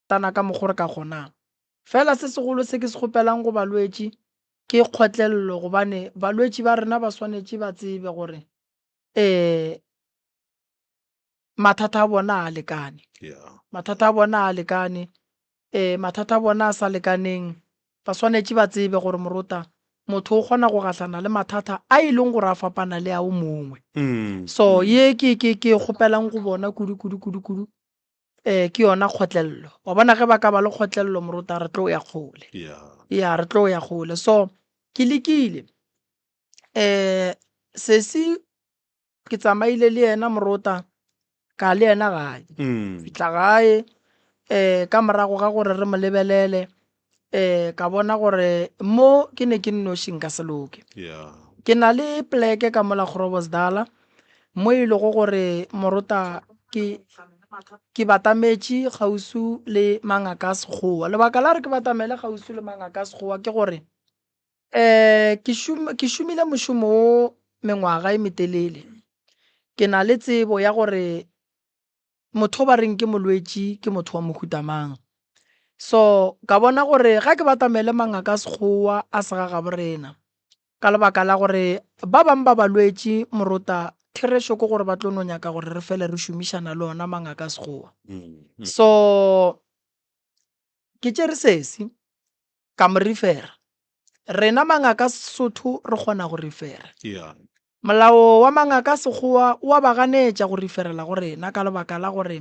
tana ka mogore ka kgonang fela se segolo se ke se gopelang go balwetši ke kgotlelelo gobane balwetši ba rena ba swanetše ba tsebe gore mathata a bona a lekane mathata a bona a lekane mathata a bona a sa lekaneng ba swanetše ba tsebe gore morota motho o kgona go gatlana le mathata a e leng gore a fapana le a o mongwe so ye ke kgopelang go bona kudu ke yona kgotlelelo wa bona ge ba ka ba le kgotlelelo morota re tlo ya kgole ya re tlo ya kgole so ke lekile sesi ke tsamaile le yena morota ka le yena gae fitla gae ka morago ga gore re mo lebelele ka bona gore mo ke ne ke nnošing ka seloke ke na le pleke ka mola Groblersdal mo e lego gore morota ke batametše gausu le mangaka a sekgowa lebaka la re ke batamele gausu le mangaka a sekgowa ke gore ke šomile mošomo o mengwaga e metelele ke na le tsebo ya gore motho ba reng ke molwetši ke motho wa mohutamang so ka bona gore ga ke batamele mangaka a sekgowa a segaga borena ka lebaka la gore ba bang ba balwetši morota theresho ko gore ba tlo no nyaka gore re fele re šomišana le ona mangaka a sekgowa so ke tšere sesi ka mo refera rena mangaka a Sesotho re kgona go refera molao wa mangaka a sekgowa wa ba ganetša go referela go rena ka lebaka la gore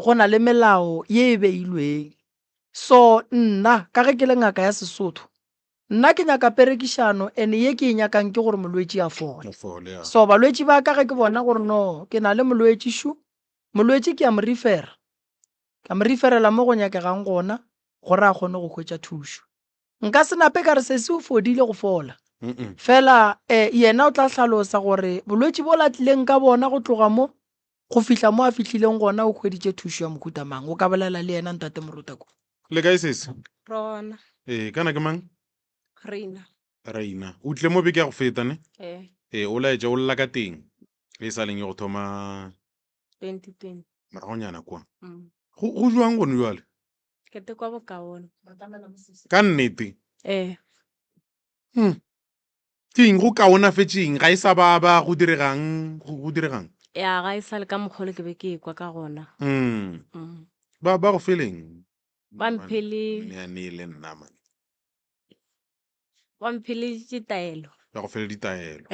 go na le melao ye e beilweng so nna ka ge ke le ngaka ya Sesotho nna ke nyaka perekišano ene ye ke e nyakang ke gore molwetši a fole so balwetši ba ka ge ke bona gore no ke na le molwetši shu molwetši ke a mo refera ka mo referela mo go nyakegang gona gore a kgone go hwetša thušo nka senape ka re se se o fodile go fola fela yena o tla hlalosa gore bolwetši bo latlileng ka bona go tloga mo go fihla mo a fihlileng gona o hweditše thušo ya mohutamang o ka bolela le yena ntate morotako le kae sese Rona. kana ke mang Reina. o tle mo beke ya go feta ne o laetša o lla ka teng e sa leng go thoma 2020. maragonyana kwa go jwang gone jwale Ke te kwa bokaone. ka nnete ke eng go kaona fetšeng ga e sa baba go diregang Ya ga e sa le ka mogolo ke be ke kwa ka gona. ba go feleng Ba mphele ya ne le nna man ditaelo. ba go fele ditaelo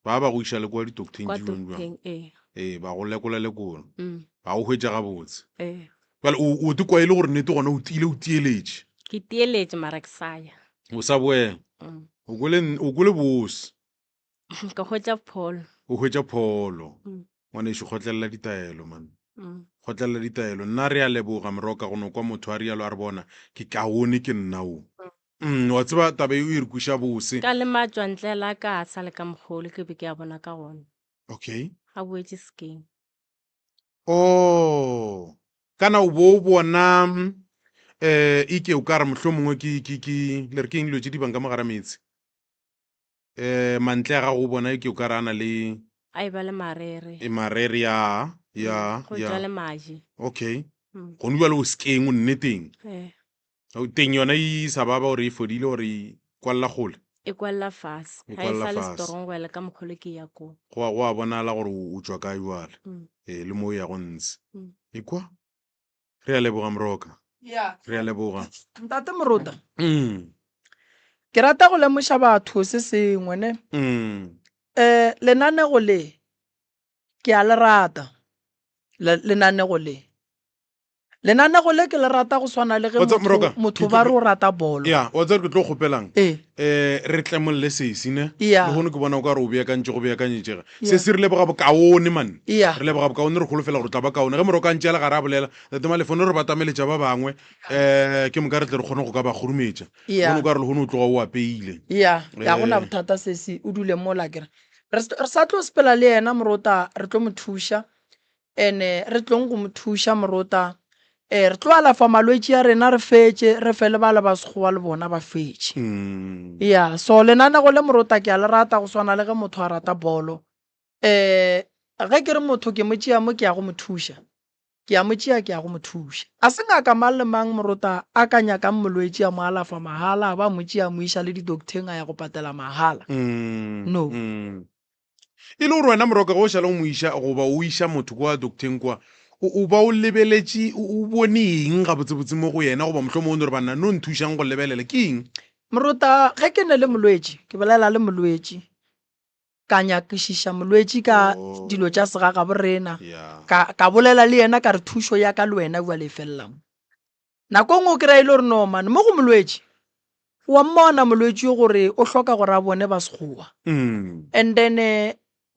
ba go iša le kwa di-docteng Kwa jwang docteng ba go lekola lekolo ba go hwetša gabotse Well, o te kwa e le gore nnete gona o tile o tieletše ke tieletše mara ke sa ya. o sa boela o kwele bose Ka hwetša pholo. o hwetša pholo ngwanešo kgotlelela ditaelo man kgotlelela ditaelo nna re a leboga moroka gono kwa motho a rialo a re bona ke kaone ke nna o wa tseba tabe o e re kuša bose Ka le matswantlela ka sa le ka mogolo ke be ke a bona ka gona. okay Ga boetse skeng. kana o bo bona ke o ka re mohlho mongwe le re ke eng lwetše di bang ka mogara metsi mantle a ga go bona ke o ka re ana le A e ba le marere. marere ya Go tšwa le maji. okay gone jwale o sekeng o nne teng teng yona e sa baba gore e fodile gore e kwalela gole E kwalela fase. E Ga e sa le kwalela fase. storong wela ka mogolo ke ya ko. go a bonala gore o tswa ka jwale le mo ya go ntse e kwa re a leboga moroka re a leboga ntate morota ke rata go lemoša batho se sengwe ne lenanego le ke a le rata lenanego le ke le rata go swana le ge motho ba re o rata bolo ya wa tsa ke tlo kgopelang re tlemolle sesi ne le gone ke bona o ka re o beakantse go beakanyetsega se se re leboga bokaone man re leboga bokaone re kgolofela gore tla ba kaone ge morokantse la ga re a bolela tate malefone re batameletša ba bangwe ke moka re tle re kgone go ka ba kgorumetša gone o ka re le gone o tloga o apeile ya gona bothata sesi o dule mo la kere re sa tlo sepela le yena morota re tlo mo thuša ene re tlong go mo thuša morota re tlo alafa malwetši a rena re fetše re fele ba le ba sekgowa le bona ba fetše ya so lenanego le morota ke a le rata go swana le ge motho a rata bolo ge ke re motho ke mo tšea mo ke ya go mo thuša ke ya mo tšea ke ya go mo thuša a se ngaka mang le mang morota a ka nyakang molwetši a mo alafa mahala ba mo tšea mo iša le di-docteng a ya go patela mahala no e le gore wena moroka go šala go mo iša goba o iša motho kwa docteng kwa o ba o lebeletše o bone eng gabotsebotse mo go yena goba mohlomong o ne gore banna no nthušang go lebelele ke eng morota ge ke ne le molwetši ke bolela le molwetši ka nyakišiša molwetši ka dilo tša segaga borena ka bolela le yena ka re thušo ya ka le wena bua le felelang nako ngwe o kry-a ile gore no mane mo go molwetši wa mmona molwetši gore o hloka gore a bone ba sekgowa and then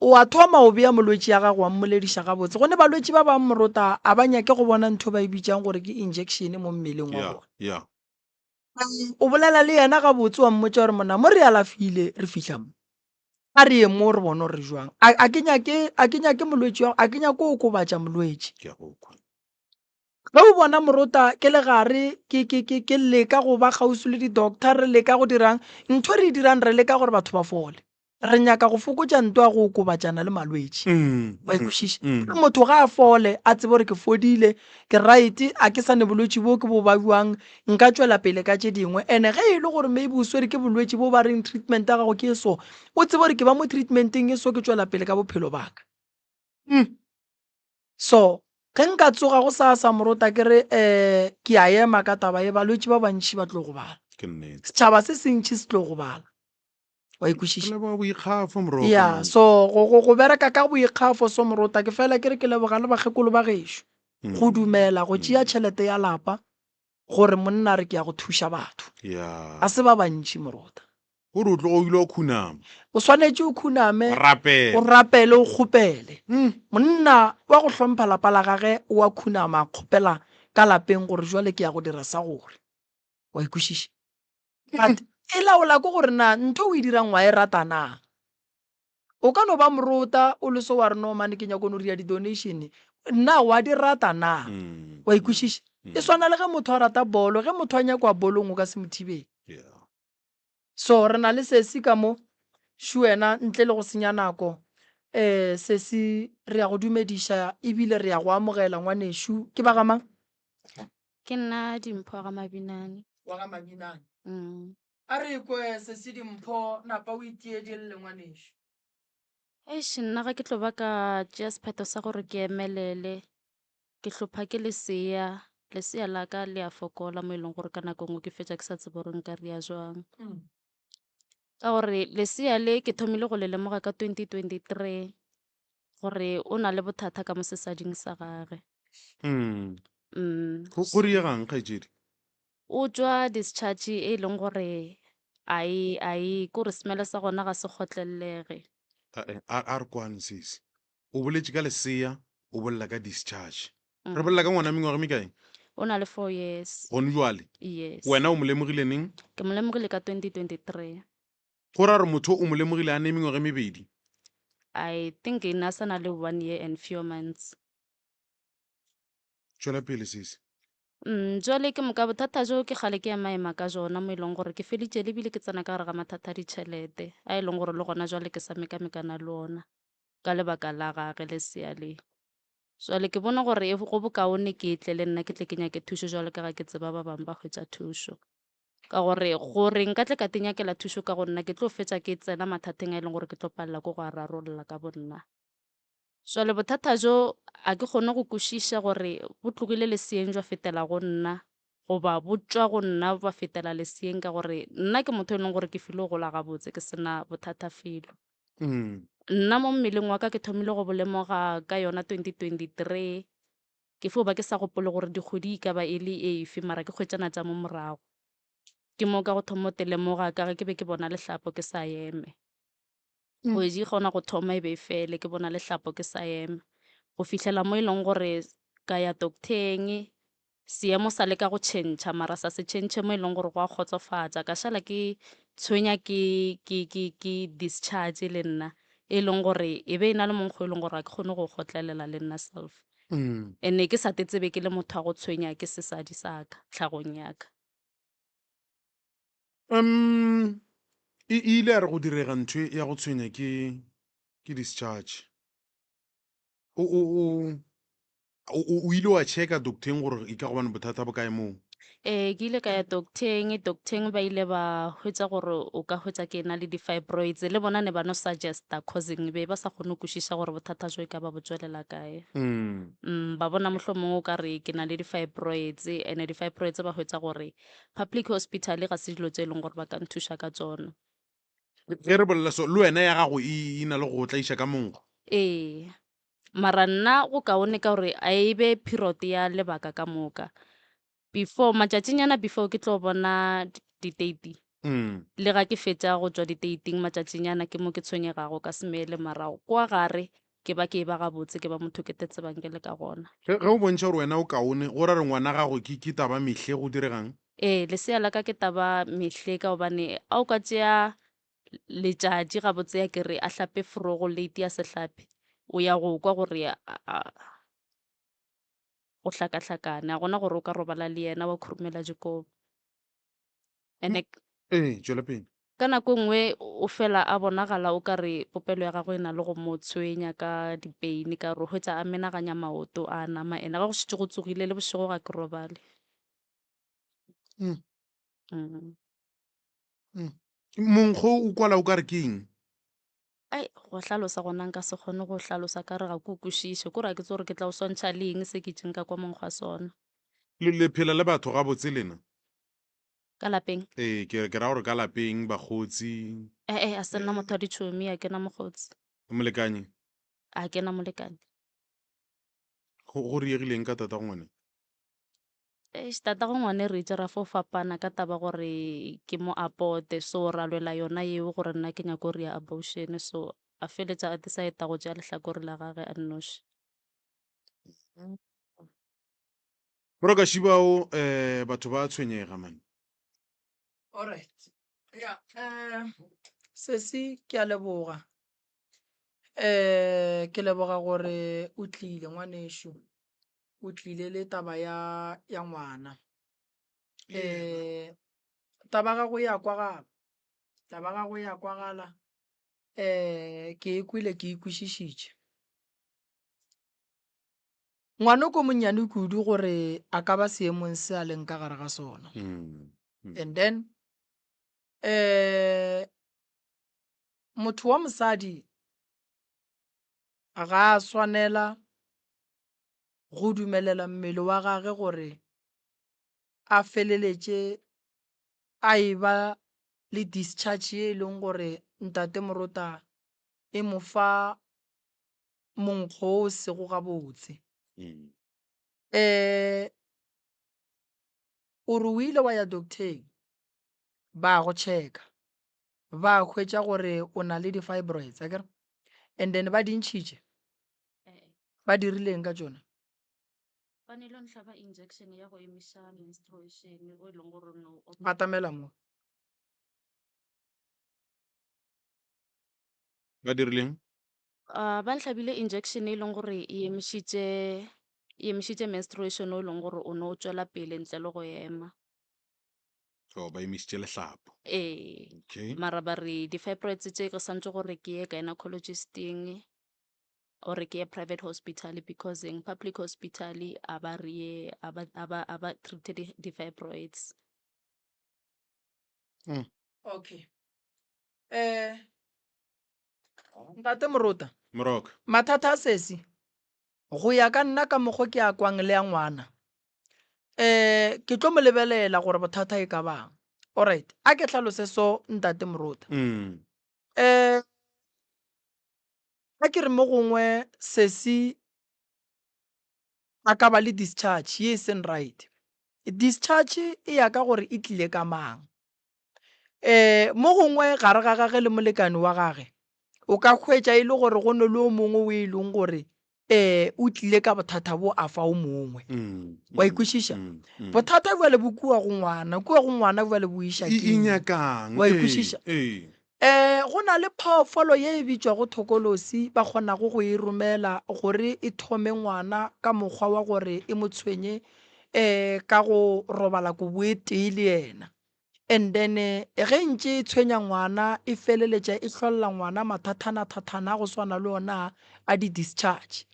wa thoma o bea molwetši ya gago wa mmolediša gabotse gone balwetši ba bang morota a ba nyake go bona ntho ba e bitsang gore ke injection mo mmeleng wa bona o bolela le yena gabotse wa mmotša gore mona mo re alafile re fitlha mo a re ye mo re bone re jwang a ke nyake molwetši wa a ke nyake o kobatša molwetši ge o bona morota ke le gare ke leka go ba kgausi le di-doctor re leka go dirang ntho re e dirang re leka gore batho ba fole re nyaka go fokotša ntwa go kobatšana le malwetši ba ikwešiša motho ga a fole a tsebe gore ke fodile ke right a ke sa ne bolwetši bo ke bo ba buang nka tšwela pele ka tše dingwe ene ge e le gore maybe o swere ke bolwetši bo ba reng treatment ya gago ke so o tsebe gore ke ba mo treatmenteng e so ke tšwela pele ka bophelo baka so ge nka tsoga go sa morota ke re ke a ema ka taba e balwetši ba bantši ba tlo go bala setšhaba se sentši se tlo go bala wa ikwešiša ya so go bereka ka boikgafo so morota ke fela ke re ke leboga le bakgekolo ba gešo go dumela go tšea tšhelete ya lapa gore monna re ke ya go thuša batho a se ba bantši morota gore o tlo go ile o khunama o swanetše o khuname o rapele o kgopele monna wa go hlompha lapa la gage o a khunama a kgopela ka lapeng gore jwale ke ya go dira sa gore wa ikwešiša but e laola ko gore na ntho o e dirang wa e rata na o ka no ba morota o le so wa re no mane ke nyako no ria di-donation nna wa di rata na wa ikwešiša e swana le ge motho a rata bolo ge motho a nyakwa bolong o ka se mothibeng so re na le sesi ka mo shu wena ntle le go senya nako sesi re ya go dumediša ebile re ya go amogela ngwaneshu ke ba gamang ke nna Dimpho ga Mabinane wa ga Mabinane a re kwe sesi Dimpho napa o itiedile ngwaneshu nna ga ke tlo ba ka tšea sephetho sa gore ke emelele ke hlopha ke lesea la ka le a fokola mo e leng gore ka nako ngwe ke fetša ke sa tsebe gore nka ria jwang ka gore lesea le ke thomile go le lemoga ka 2023 gore o na le bothata ka mo sesading sa gage go riegang kgaetsedi o tswa discharge e leng gore a e kore semele sa gona ga se kgotlelelege a re kwane sese o boletše ka lesea o bolela ka discharge re bolela ka ngwana mengwaga mekae o na le 4 years gone jwale yes wena o mo lemogile neng ke mo lemogile ka 2023 go ra re motho o mo lemogile a ne mengwaga mebedi I think e na sana le 1 year and few months tšwela pele sese jwale ke moka bothata jo ke gale ke ema ka jona mo e leng gore ke feditše le bile ke tsena ka gare ga mathata a ditšhelete a e leng gore le gona jwale ke sa mekamekana le ona ka lebaka la gage lesea le jwale ke bona gore go bokaone ke tle le nna ke tle ke nyake thušo jwale ka ga ke tseba ba bangwe ba hwetša thušo ka gore nka tle ka tenyakela thušo ka go nna ke tlo fetša ke tsena mathateng a e leng gore ke tlo palela ko go a rarolola ka bonna jwale bothata jo a ke kgone go kwešiša gore bo tlogile leseeng jwa fetela go nna goba bo tšwa go nna ba fetela leseeng ka gore nna ke motho e leng gore ke file go gola gabotse ke sena bothata felo nna mo mmeleng wa ka ke thomile go bolemoga ka yona 2023 ke fo ba ke sa gopole gore dikgwedi ka ba e le efe mara ke kgwetšana tša mo morago ke mo ka go thomo telemoga ka ge ke be ke bona lehlapo ke sa eme kgwedi kgona go thoma e be fele ke bona lehlapo ke sa eme go fitlhela mo e leng gore ka ya docteng seemo sa le ka go tšhentšha mara sa se tšhentšhe mo e leng gore go a kgotsofatša ka šala ke tshwenya ke discharge le nna e leng gore e be e na le monkgo e leng gore a ke kgone go kgotlelela le nna self and-e ke sa tetsebe ke le motho a go tshwenya ke sesadi sa ka tlhagong yaka e ile ya re go direga ntho ya go tshwenya ke discharge o ile wa checka docteng gore e ka go bane bothata bo kae moo? Ke ile ka ya docteng ba ile ba hwetsa gore o ka hwetsa ke na le di-fibroids le bona ne ba no suggesta causing be ba sa kgone go kwešiša gore bothata jo e ka ba bo tswelela kae. Ba bona mohlomong o ka re ke na le di-fibroids and di-fibroids ba hwetsa gore public hospital ga se dilo tse e leng gore ba ka nthuša ka tsona. Ge re bolela so le wena ya gago e na le go tla ka monkgo? Mara nna go kaone ka gore a e be period ya lebaka ka moka before matšatšinyana before ke tlo bona di-date le ga ke fetša go tswa di-dating matšatšinyana ke mo ke tshwenyegago ka semele mara kwa gare ke ba gabotse ke ba motho ke te tsebang ke le ka gona. Ge o bontšha gore wena o kaone go ra re ngwana gago ke taba mehle go diregang? Lesea la ka ke taba mehle ka gobane a o ka tšea letšatši gabotse ya kere a hlape forogo late ya sehlape o ya go kwa gore go hlakahlakane a gona gore o ka robala le yena wa khurumela dikobo ene tšwela pele. ka nako nngwe o fela a bonagala o ka re popelo ya gago e na le go mo tshwenya ka dipeini ka re o hwetša a menaganya maoto a nama ene ga go šetse go tsogile le bošego ga ke robale. Monkgo o kwala o ka re ke eng? Go hlalosa gona nka se kgone go hlalosa ka re ga ke o kwešiše ko ra ke tse gore ke tla o swantšha le eng se ke tšeng ka kwa monkgo a sona. Le phela le batho ga botse lena? Ka lapeng? Ke ra gore ka lapeng bagotsi? A se nna motho wa ditšhomi a ke na mogotsi. Molekane? A ke na molekane. Go riegileng ka tata go ngwane? Tata go ngwane re itse ra fo fapana ka taba gore ke mo apote so ra lwela yona eo gore nna ke nyako re ya abortion so a feletša a decide go tšea lehlakore la gage a nnoši. Bro ka shibao batho ba tshwenyega man. Alright. Sesi ke a leboga. Ke leboga gore o tlile ngwanesho. O tlile le taba ya ngwana. Taba ga go ya kwagala. Taba ga go ya kwagala. Ke ikwile ke ikwešišitše. Ngwana ko monnyane kudu gore a ka ba seemong se a leng ka gare ga sona. And then motho wa mosadi ga a swanela go dumelela mmele wa gage gore a feleletše a e ba le discharge e leng gore ntate Morota e mo fa monkgo o sego gabotse. O re o ile wa ya docteng ba go check ba hwetša gore o na le di-fibroids akere and then ba dintšhitše ba dirileng ka tšona. Ba ne lo ntlhaba injection ya go emiša menstruation o e leng gore no Batamela mo. Ba dirileng? ba ntlhabile injection e leng gore e emišitše menstruation o e leng gore o ne o tswela pele ntle le go ema. Ba emisitše lehlapo. Okay. Mara ba re di-fibroids tše go santse gore ke ye gynecologist-eng or ke ye private hospital because in public hospital a ba re a ba treated di-fibroids. Okay. Ntate Morota. Moroka. Mathata a sesi go ya ka nna ka mokgo ke a kwang le ya ngwana. Ke tlo mo lebelela gore bothata e ka bang. Alright, a ke hlalose so ntate Morota. A ke re mo gongwe sesi a ka ba le discharge ye seng right. Discharge e ya ka gore e tlile ka mang. Mo gongwe gare ga gage le molekane wa gage o ka hwetša e le gore go ne le o mongwe o e leng gore o tlile ka bothata bo a fa o mongwe. Wa ikwešiša bothata bo le bokua go ngwana kua go ngwana bo le boiša ke inyakang. Wa ikwešiša go na le phoofolo ye e bitswa go thokolosi ba kgona go e romela gore e thome ngwana ka mokgwa wa gore e mo tshwenye ka go robala ko boetee le yena. And then ge ntše e tshwenya ngwana e feleletša e hlolla ngwana mathathana go swana le ona a di-discharge.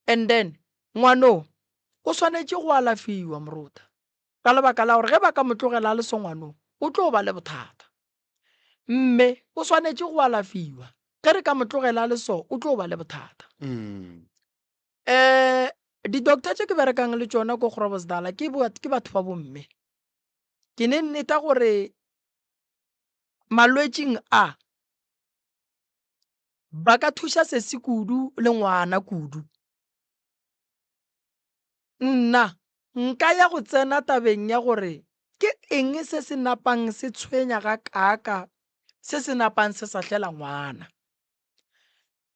And then ngwano o swanetse go alafiwa moruta ka lebaka la gore ge ba ka mo tlogela le sengwano o tlo ba le bothata mme o swanetse go alafiwa ge re ka mo tlogela le so o tlo ba le bothata di-doctor tse ke berekang le tsona ko Groblersdal ke batho ba bomme ke ne nneta gore malwetseng a ba ka thuša sesi kudu le ngwana kudu nna nka ya go tsena tabeng ya gore ke eng se se napang se tshwenya ga kaka se se napang se sa hlela ngwana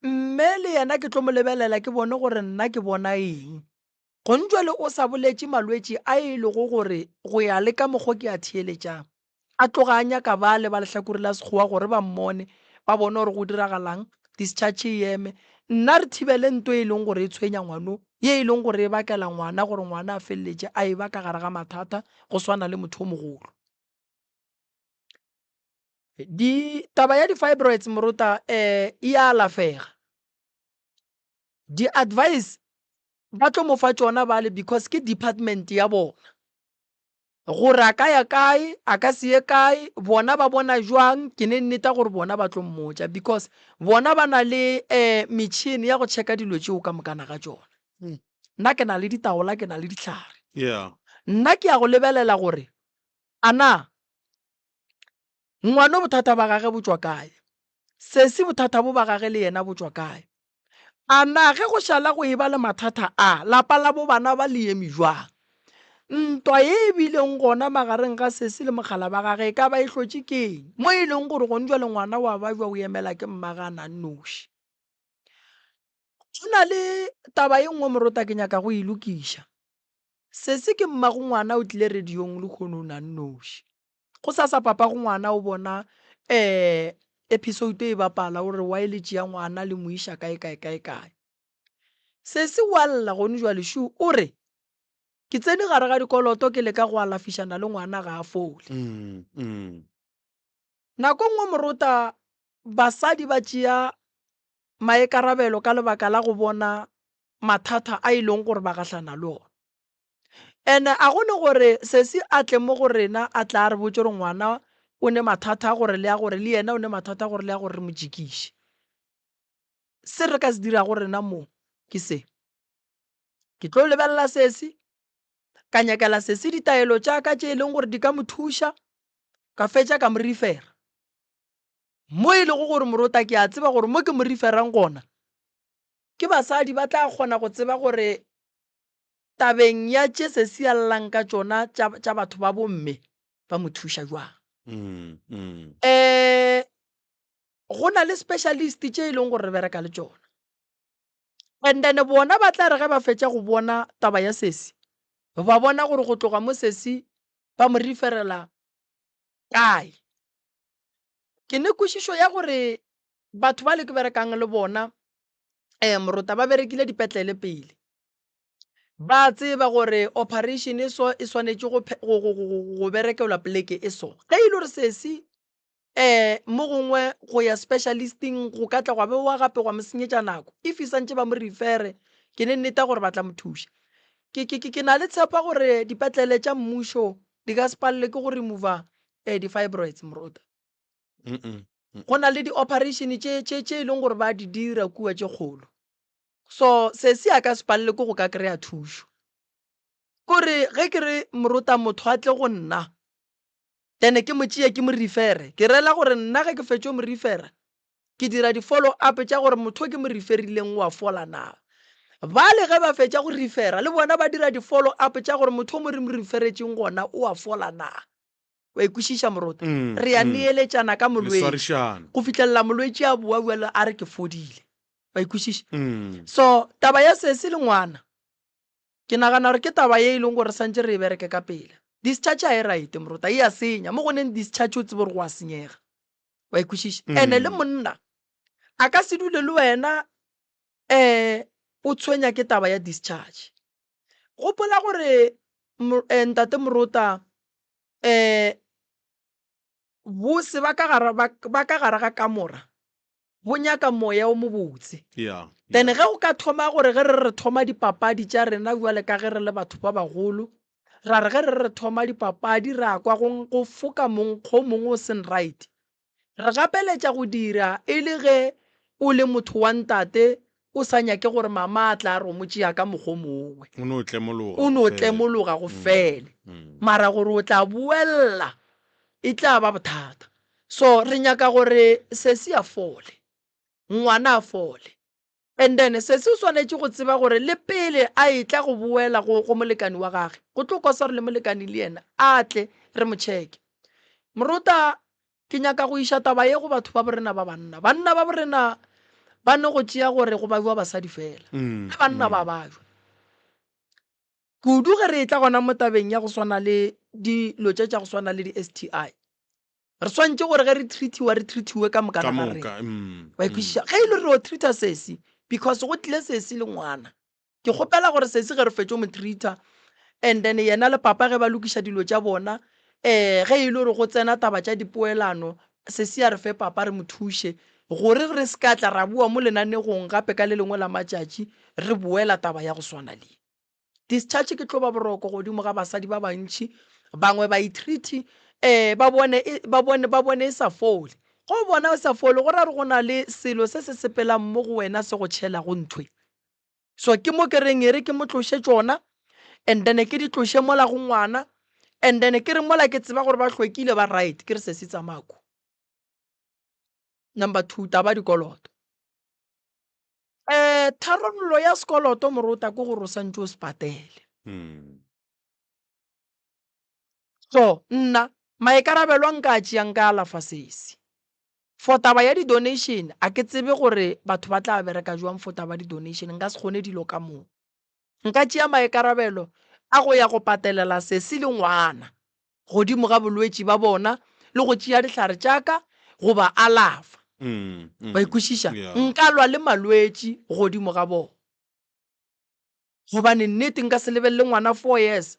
mme le yena ke tlo mo lebelela ke bone gore nna ke bona eng go ntšwele o sa boletše malwetse a e lego gore go ya le ka mokgwa ke a theeletšang a tloganya ka ba le ba lehlakore la sekgowa gore ba mmone ba bone gore go diragalang discharge eme nna re thibele ntwe e leng gore e tshwenya ngwano ye e leng gore e bakela ngwana gore ngwana a feleletse a e ba ka gare ga mathata go swana le motho o mogolo taba ya di-fibroids moruta e a alafega di-advice ba tlo mo fa tsona bale because ke department ya bona gore a ka ya kae a ka se ye kae bona ba bona jwang ke ne nneta gore bona ba tlo mmotša because bona ba na le metšhini ya go checka dilo tšeo ka mokana ga tsona nna ke na le ditaola ke na le ditlhare nna ke ya go lebelela gore ana ngwana bothata ba gage bo tswa kae sesi bothata bo ba gage le yena bo tswa kae ana ge go šala go eba le mathata a lapa la bo bana ba le eme jwang ntwa e bileng gona magareng ga sesi le mogala ba gage ka ba e hlotše keng mo e leng gore go ntšwa le ngwana wa ba jwa o emela ke mmagana nnoši go na le taba e nngwe morota ke nyaka go ilokiša sesi ke mmago ngwana o tlile radiong le kgono na nnoši go sa papa go ngwana o bona episode e bapala gore wa eletše ya ngwana le moiša kae sesi wa lla gone jwa leshu o re ke tsene gare ga dikoloto ke leka go alafišana le ngwana ga a fole nako nngwe morota basadi ba tšea maekarabelo ka lebaka la go bona mathata a e leng gore ba gahlana le ona ene a gone gore sesi a tle mo go rena a tla re botse gore ngwana o ne mathata gore le ya gore le yena o ne mathata gore le ya gore re mo jikiše se re ka se dira go rena mo ke se ke tlo lebelela sesi ka nyakela sesi ditaelo tša ka tše e leng gore di ka mo thuša ka fetša ka mo refera mo e lego gore morota ke a tseba gore mo ke mo referang gona ke basadi ba tla kgona go tseba gore tabeng ya tše sesi a llang ka tšona tša batho ba bomme ba mo thuša jwang go na le specialist tše e leng gore re bereka le tšona and then bona ba tla re ge ba fetša go bona taba ya sesi ba bona gore go tloga mo sesi ba mo referela kae ke ne kwešišo ya gore batho ba le ke berekang le bona morota ba berekile dipetlele pele ba tseba gore operation e so e swanetše go berekelwa poleke e so ge e le gore sesi mo gongwe go ya specialisting go ka tla gwa bewa gape gwa mo senyetša nako e fisantše ba mo refere ke ne nneta gore ba tla mo thuša ke na le tshepa gore dipetlele tša mmušo di ka se palelwe ke go remova di-fibroids morota go na le di-operation tše e leng gore ba di dira kua tše kgolo so sesi a ka se palelwe ke go ka kry-a thušo kore ge ke re morota motho a tle go nna tene ke mo tšea ke mo refere ke rela gore nna ge ke fetše mo refera ke dira di-follow up tša gore motho o ke mo referileng wa fola na ba le ge ba fetša go refera le bona ba dira di-follow up tša gore motho o mo re mo referetšeng gona o a fola na wa ikwešiša morota re ya neeletšana ka molwetši go fitlhelela molwetši a bua a re ke fodile wa ikwešiša so taba ya sesi le ngwana ke nagana gore ke taba ye e leng gore santse re e bereke ka pele discharge a e right morota e a senya mo goneng discharge o tsebe gore go a senyega wa ikwešiša ene le monna a ka se dule le wena o tshwenya ke taba ya discharge gopola gore ntate morota bose ba ka gare ga kamora bo nyaka moya o mobotse. Then ge o ka thoma gore ge re thoma dipapadi tša rena jwale ka ge re le batho ba bagolo ra re ge re thoma dipapadi ra kwa go foka monkgo mongwe o seng right, re gapeletša go dira e le ge o le motho wa ntate o sa nyake gore mama a tla re o motšea ka mokgwa mongwe, o no tlemologa go fele, mara gore o tla buella e tla ba bothata. So re nyaka gore se se a fole, ngwana a fole, and then se se swanetše go tseba gore le pele a etla go buela go molekani wa gage go tlo kosa gore le molekani le yena a tle re mo check. Moruta ke nyaka go iša taba ye go batho ba borena ba banna ba borena ba no go tšea gore go ba bua basadi fela, le banna ba bajwa kudu ge re tla gona mo tabeng ya go swana le dilo tša go swana le di-STI. Re swantse gore ge re treatiwe ka moka ga re ba ikwišiša ge ile re o treata sesi because go tlile sesi le ngwana. Ke kgopela gore sesi ge re fetše mo treata and then yena le papa ge ba lokiša dilo tša bona ge ile gore go tsena taba tša dipoelano sesi a re fe papa re mo thuše gore re se ka tla ra bua mo lenanegong gape ka le lengwe la matšatši re boela taba ya go swana le discharge. Ke tlo ba boroko godimo ga basadi ba bantši bangwe ba itreati ba bone e sa fole, go bona e sa fole go ra re go na le selo se se sepelang mo go wena se go tšhela go nthwe. So ke mo ke reng ere ke mo tloše tsona and then ke di tloše mola go ngwana and then ke re mola ke tseba gore ba hlwekile ba right ke re se se tsamako. Number 2, taba dikoloto. Tharollo ya sekoloto moruta ke gore o santse o se patele. So nna maikarabelo a nka tšeang ka alafa sesi for taba ya di-donation a ke tsebe gore batho ba tla bereka jwang for taba di-donation, nka se kgone dilo ka moo. Nka tšea maikarabelo a go ya go patelela sesi le ngwana godimo ga bolwetši ba bona le go tšea dihlare tšaka go ba alafa. Ba ikwišiša nka lwa le malwetši godimo ga bona gobane nnete nka se lebelele ngwana 4 years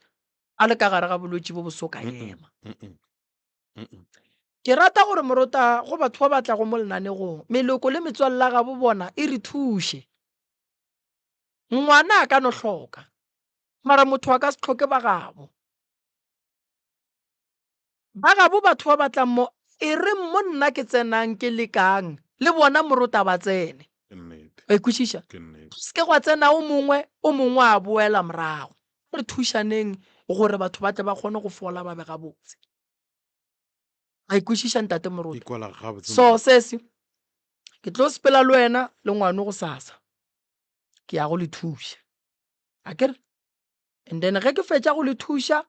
a le ka gare ga bolwetši bo bosoka ema. Ke rata gore moruta go batho ba batla go mo lenanegong meloko le metswalela ga bo bona e re thuše. Ngwana a ka no hloka mara motho a ka se tlhoke ba gabo batho ba batlang mo e re mo nna ke tsenang ke lekang le bona moruta ba tsene. Ba ikwišiša se ke gwa tsena o mongwe a boela morago. Re thušaneng gore batho ba tle ba kgone go fola ba be ga botse. Ba ikwišiša ntate moruta. So sesi ke tlo sepela le wena le ngwane go sasa ke ya go le thuša akere and then ge ke fetša go le thuša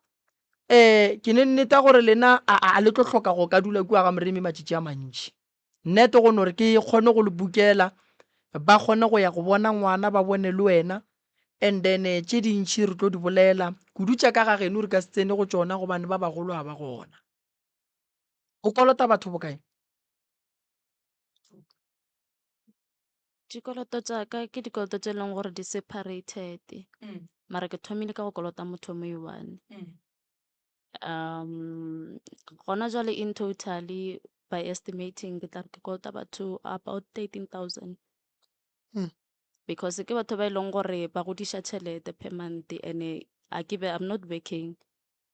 ke ne nneta gore lena a le tlo hloka go ka dula kua ga moremi matšatši a mantši. Nnete go no re ke kgone go le bukela ba kgone go ya go bona ngwana ba bone le wena and then tše dintšhi re tlo di bolela kudu tša ka ga geno re ka se tsene go tšona gobane ba bagolo a ba gona. O kolota batho bokae? Dikoloto tša ka ke dikoloto tše e leng gore di separated mara ke thomile ka go kolota motho mo i-one. Gona jwale in totally by estimating ke tla re ke kolota batho about 13,000 because ke batho ba e leng gore ba godiša tšhelete per month and I'm not working,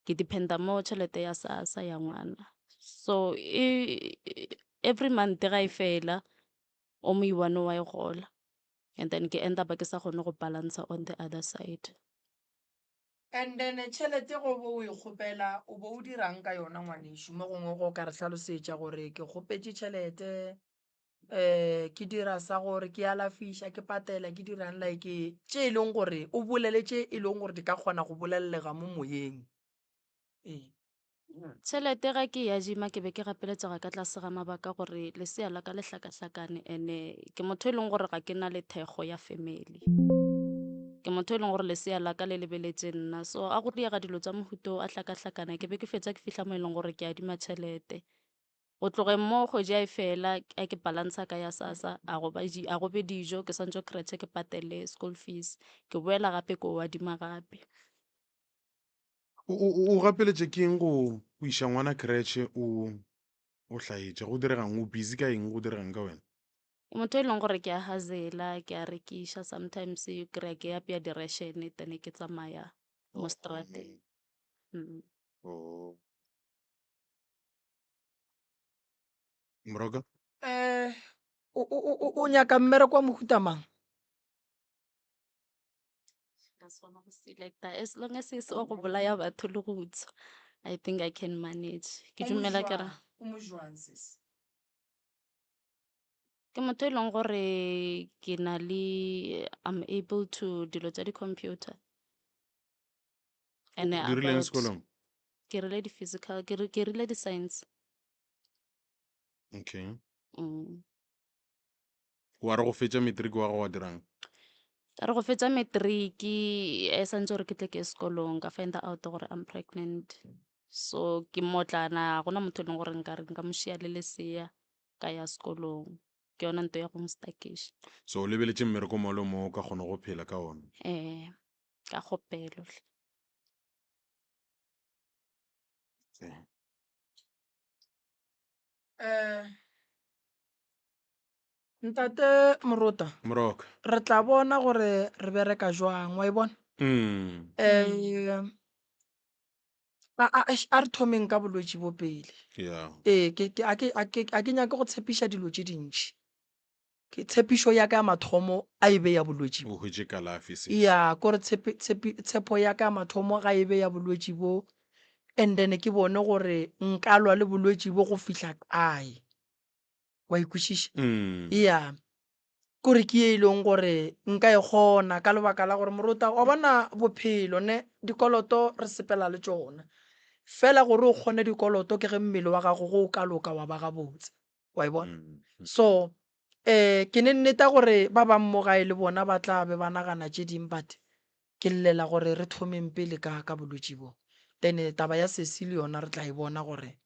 ke dependa mo tšhelete ya SASSA ya ngwana. So every month ga e fela o mo i-one wa e gola and then ke end up ke sa kgone go balance on the other side. And then tšhelete go bo o e kgopela o bo o dirang ka yona ngwanešo mo gongwe go ka re hlalosetša gore ke kgopetše tšhelete ke dira sa gore ke alafiša ke patela ke dirang like tše e leng gore o bolele tše e leng gore di ka kgona go bolelelega mo moyeng. Tšhelete ga ke ya jima ke be ke gapeletšega ka tlase ga mabaka gore lesea la ka le hlakahlakane and ke motho e leng gore ga ke na le thekgo ya family, ke motho e leng gore lesea la ka le lebeletše nna. So a go diega dilo tša mohuto a hlakahlakana ke be ke fetša ke fihla mo e leng gore ke adima tšhelete go tloge mo kgwedi a e fela a ke balansa ka ya SASSA a go be dijo ke santse kretše ke patele school fees ke boela gape ko o adima gape. O gapeletše ke eng go iša ngwana kretše o hlaetše go diregang o busy ka eng go diregang ka wena? Ke motho e leng gore ke a hazela, ke a rekisha, sometimes you kry-a ke apea di-ration then ke tsamaya mo strateng. Moroka? O nyaka mmereko wa mohuta mang? Ka swana go selecta as long as e se wa go bolaya batho le go utswa, I think I can manage. Ke dumela ke ra O mo jwang sis? ke motho e leng gore ke na le I'm able to dilo tsa di-computer and O dirileng sekolong? ke rile di-physical ke rile di-science. Okay. Mm. Wa re go fetsa matric wa go wa dirang? Ka re go fetsa matriki e santse gore ke tle ke sekolong ka find out gore I'm pregnant, so ke motlana gona motho e leng gore nka mo šia le lesea ka ya sekolong, ke yona nto ya go mostakesha. So o lebeletse mmereko mo le mo o ka kgona go phela ka ona? Ka kgopelo. Ntate Moroka, re tla bona gore re bereka jwang wa e bona. A re thomeng ka bolwetse bo pele. yeah. A ke nyake go tshepiša dilo tše dintšhi, ke tshepišo ya ka ya mathomo a ebe ya bolwetse bo. O hwetše kalafi se. Ya kore tshepo ya ka ya mathomo ga ebe ya bolwetse bo, and then ke bone gore nka lwa le bolwetse bo go fihla kae, wa ikwešiša. Ya kore ke ye e leng gore nka e kgona ka lebaka la gore morota wa bona bophelo ne dikoloto re sepela le tšona, fela gore o kgone dikoloto ke ge mmele wa gago go o ka loka wa ba gabotse, wa e bona. So ke ne nneta gore ba bang mo gae le bona ba tla be ba nagana tše ding, but ke llela gore re thomeng pele ka bolwetse bo, then taba ya sesi le yona re tla e bona gore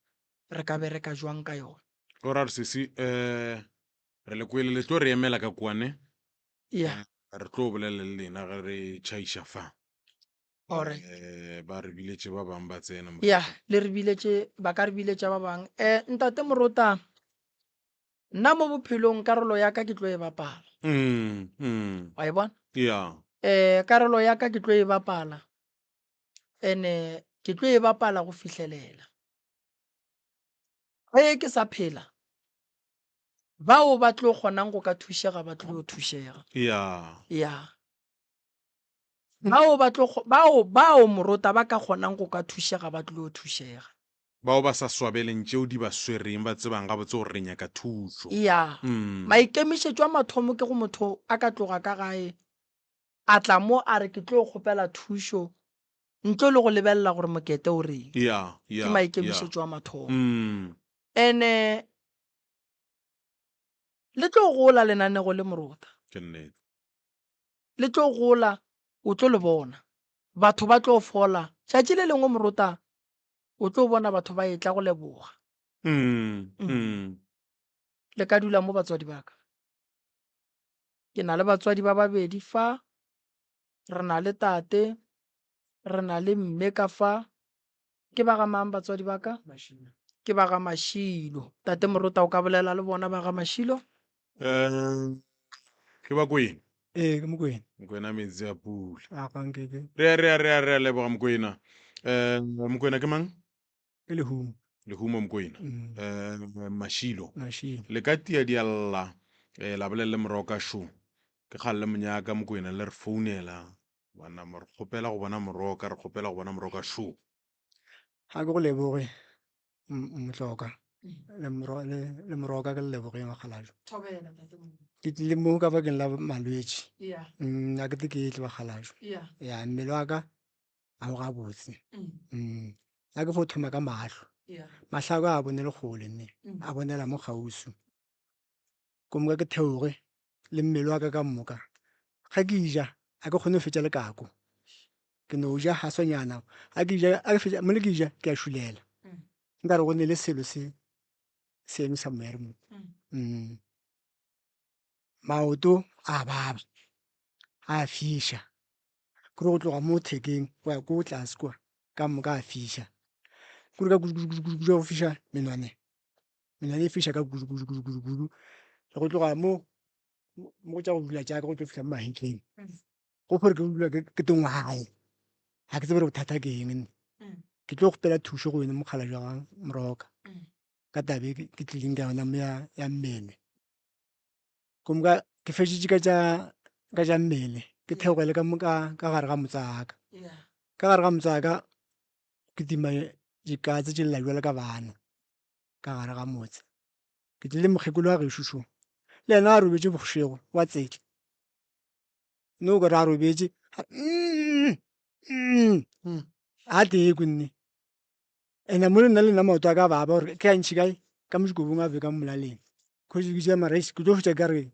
re ka bereka jwang ka yona. O ra re sesi re le kwele le tlo re emela ka kwane. Yeah. Re tlo bolela le lena ge re tšhaiša fa. Ba re biletše ba bang ba tsena. Ya le re biletše, ba ka re biletša ba bang. Ntate Morota, nna mo bophelong karolo ya ka ke tlo e bapala. Wa e bona? Yeah. Karolo ya ka ke tlo e bapala, ene ke tlo e bapala go fihlelela ge ke sa phela, bao ba tlo kgonang go ka thušega ba tlo thušega. Yeah. Ya bao Morota ba ka kgonang go ka thušega ba tlo thušega. Bao ba sa swabeleng tšeo di ba swereng ba tsebang gabotse gore re nyaka thušo. Ya maikemišetšo a mathomo ke go motho a ka tloga ka gae a tla mo a re ke tlo kgopela thušo ntle le go lebelela gore mokete o reng. Ke maikemišetšo a mathomo. Ene le tlo gola lenanego le Morota, le tlo gola o tlo le bona, batho ba tlo fola tšatši le lengwe Morota o tlo bona batho ba etla go leboga. Le ka dula mo batswadi ba ka, ke na le batswadi ba babedi fa, re na le tate, re na le mme ka fa. Ke ba ga mang batswadi ba ka? Ke ba ga Mashilo. Tate Morota o ka bolela le bona ba ga Mashilo? Ke ba Kwena? Ke Mokwena. Mokwena metsi a pula. Re a leboga Mokwena. Mokwena ke mang? ke Lehumo. Lehumo Mokwena. Mashilo. Mashilo. Le ka tia di alla la bolelle Moroka show. Ke kgalle monyaka Mokwena le re founela bana mo re kgopela go bona Moroka, re kgopela go bona Moroka show. Ha ke go leboge Motloka le Moroka ke le leboge magalajo. Ke tlile mo ka bakeng la malwetse. A ke ke tle bagalajo. Ya mmele wa ka a o gabotse. A ke fo thoma ka mahlo. Mahlako a bone le gole nne a bonela mo gausu. Ko mo ke theoge le mmele wa ka moka. Ga ke ija a ke kgone go fetša le kako. Ke no ja hasonyana a ke ja a fetša mo le ke ja ke a shulela. Nka re go ne le selo se eno sa mmere mo. Maoto a baba a fiša ke go tloga mo thekeng wa ko tlase kwa ka moka a fiša ke ka go fiša menwane e fiša ka le go tloga mo mo go tsa go dula jaaka go tlo fitlha mo mahetleng go gore ke dula ke tengwae ga ke tsebe re bothata ke eng ke tlo go pela thuso go wena mogala jwa Moroka ka tabe ke tlileng ka yona ya mmele komka ke fešitše ka tša mmele ke theogele ka gare ga motsaka ka gare ga motsaka ke tima dikatse tše lela jwale ka bana ka gare ga motse ke tlile mokgekolo wa gešošo le yena a robetše bošego wa tsetla no gore a robetše a tee konne ene mo le nna le nna maoto a ka baba gore ke a ntšhi kae ka mošikobong a be ka molaleng kgotsa maraisi ke tlo fetša ka re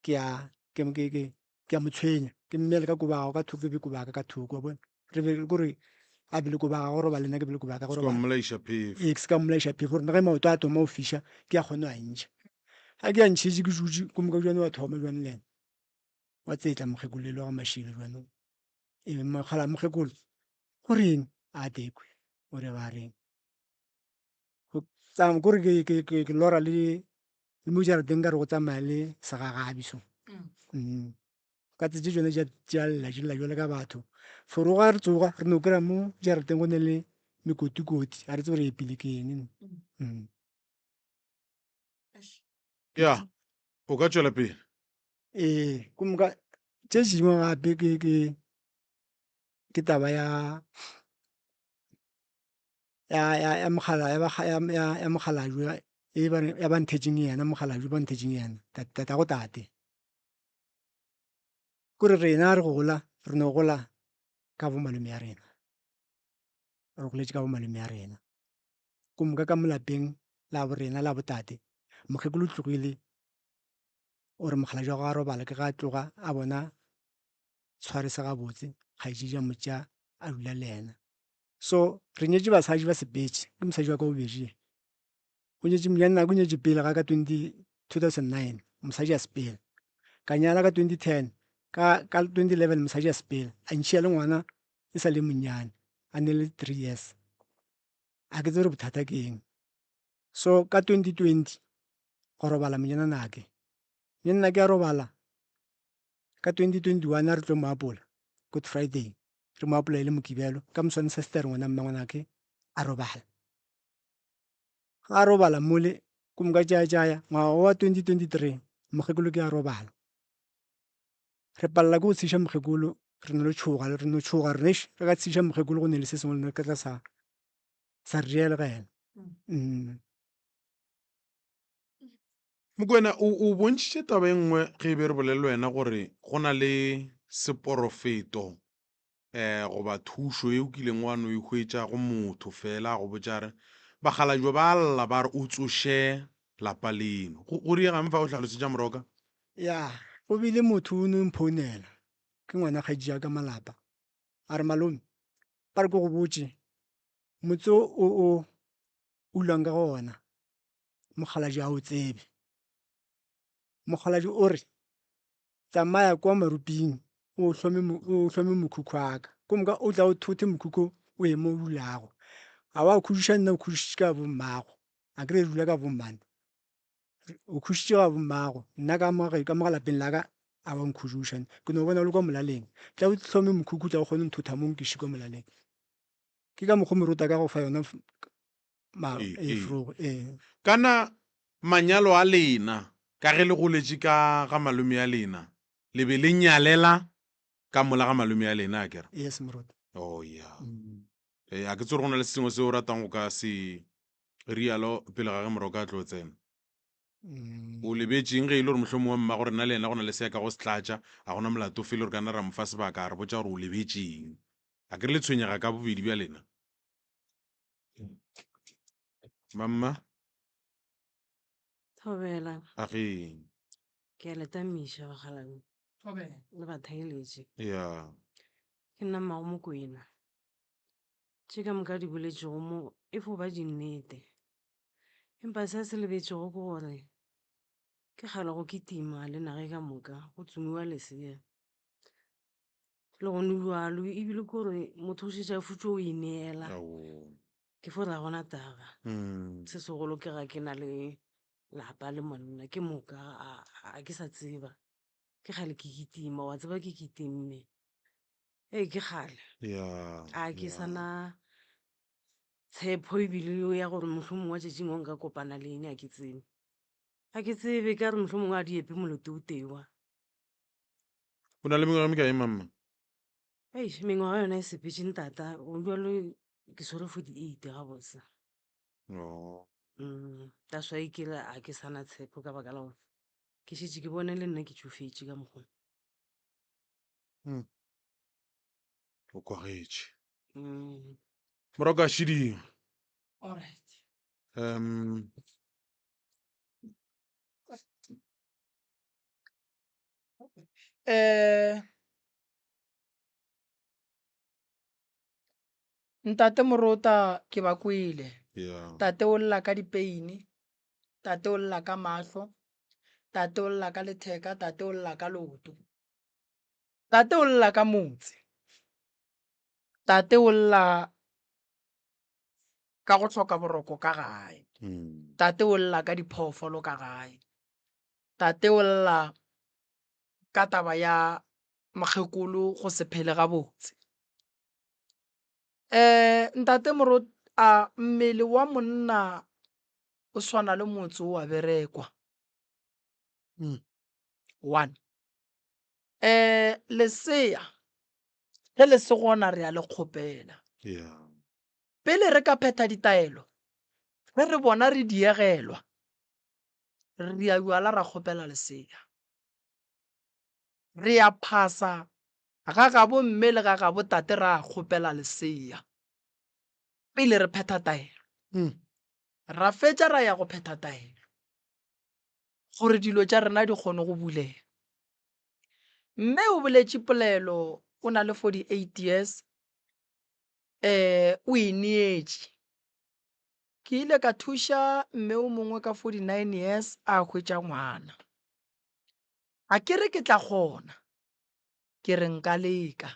ke a motshwenya ke mmele ka kobago ka thoko be kobaka ka thoko bone re be kore a bele kobaga go roba lena ke bele kobaka go roba ke se ka mmolaiša phefo gore nage maoto a thoma go fiša ke a kgone a ntšha ga ke a ntšhetse ke dutse ko moka jwane wa thoma jwane le ena wa tsetla mokgekolelo ga mašilo jwanong ebe mogala mokgekolo goreng a tekwe ore ba reng kore ke lora le mo jarateng ka re go tsamaya le segagabiso ka tsetse tsone ja lela jale ka batho fore ga re tsoga re no kry-a mo jarateng go ne le mekotikoti a re tse gore epile ke eng ya o ka tswela pele ko moka tše dingwe gape ke taba ya mogalajwe ya ba nthetseng yena mogalajwe ba nthetseng yena tata go tate kore rena re gola re no gola ka bo malome ya rena re goletše ka bo malome ya rena ko moka ka molapeng la bo rena la botate mokgekolo o tlogile ore mogala jwa go a robala ke ga a tloga a bona tshware se gabotse kgaetšedi a motša a dula le ena so re nyetše basadi ba sepetše ke mosadi wa ka bobedi o nyetše monna o nyetše pele ga ka 2009 mosadi a sepela ka nyala ka 2010 ka 2011 mosadi a sepela a ntšhia le ngwana e sa le monnyane a ne le 3 years a ke tsere bothata ke eng so ka 2020 go robala monyana nake nna ke a robala ka 2021 a re tlo mo apola good friday re mo apola e le mokibelo ka moswane sester ngwana mmangwanake a robala ga a robala mole ko moka jaya ngwaga wa 2023 mokgekolo ke a robala re palela ke go tshiša mokgekolo re no tšhoga re neš re ka tshiša mokgekolo go ne le se sengwe le ka tla sa riele ga ena Mokwena o bontšhitše taba e nngwe ge e be re bolelele wena gore go na le seporofeto goba thušo e o kileng wa no e hwetša go motho fela go botšare bagalajwe ba lla ba re o tsoše lapa leno go riegang fa o tlhalosetša Moroka ya go bile motho o no mphounela ke ngwana kgaetšea ka malapa a re malome ba re ke go botše motse o ulang ka go ona mogalaji a o tsebe mogalaji o re tsamaya kwa maruping o hlome mokhukhu aka ko moka o tla o thothe mokhukhu o eme o dulago a wa khušiša nna o khušišitše ka bommago a kere dula ka bommane o khušitše ka bommago nna ka mogalapeng la ka a ba nkhušišane ke no bona o le kwa molaleng tla o hlome mokhukhu tla o kgone nthotha mo nkiši kwa molaleng ke ka mokgwa moruta ka go fa yona kana manyalo a lena ka ge le goletše ka ga malome ya lena le be le nyalela ka mola ga malome ya lena a kere yes moruta oh ya a ke tsore go na le sengwe se o ratang go ka se rialo pele ga ge Moroka a tlo tsena o lebetšeng ge e le gore mohlomong wa mma gore nna le ena go na le seaka go se tlatša a gona molato fele gore ka nna ra mofa sebaka a re botša gore o lebetšeng a kere le tshwenyega ka bobedi bja lena mamma Thobela age ke a letamiša bagalane le bathailetše ya ke nna mmago Mokwena tše ka moka di boletšego mo e fo ba dinnete empa se se lebetšego ke gore ke kgale go kitima le nage ka moka go tsomiwa lesea le gone jalo ebile ke gore motho o šetša futse o e neela ke fo ra gona taba se segolo ke ga ke na le lapa le monna ke moka a ke sa tseba ke kgale ke kitima wa tseba ke kitimme ke kgale a ke sana tshepo ebile ya gore mohlomong wa tšatšing o nka kopana le ene a ke tsebe ka re mohlomong a di epe moloto o tewa o na le mengwaga mekae mamma mengwaga yona e sepetšeng tata o jalo ke swere 48 ga botse that's why ke re a ke sana tshepo ka baka la gore ke šetše ke bone le nna ke tšofetše ka mokgwa o kwagetše morago ka šedimo ntate Morota ke ba kwele tate o lla ka dipeini, tate o lla ka mahlo, tate o lla ka letheka, tate o lla ka loto, tate o lla ka motse, tate o lla ka go hloka boroko ka gae, tate o lla ka diphoofolo ka gae, tate o lla ka taba ya mokgekolo go se phele ga botse. Ntate Morota a mmele wa monna o swana le motse o a berekwa. 1 lesea ge le se gona re a le kgopela pele re ka phetha ditaelo ge re bona re diegelwa re a jwala ra kgopela lesea re a phasa ga gabo mme le ga gabo tate ra kgopela lesea pele re phetha taelo ra fetša ra ya go phetha taelo gore dilo tša rena di kgone go bulega. Mme o boletše polelo o na le 48 years o ineetše ke ile ka thuša mme o mongwe ka 49 years a hwetša ngwana a ke re ke tla kgona ke re nka leka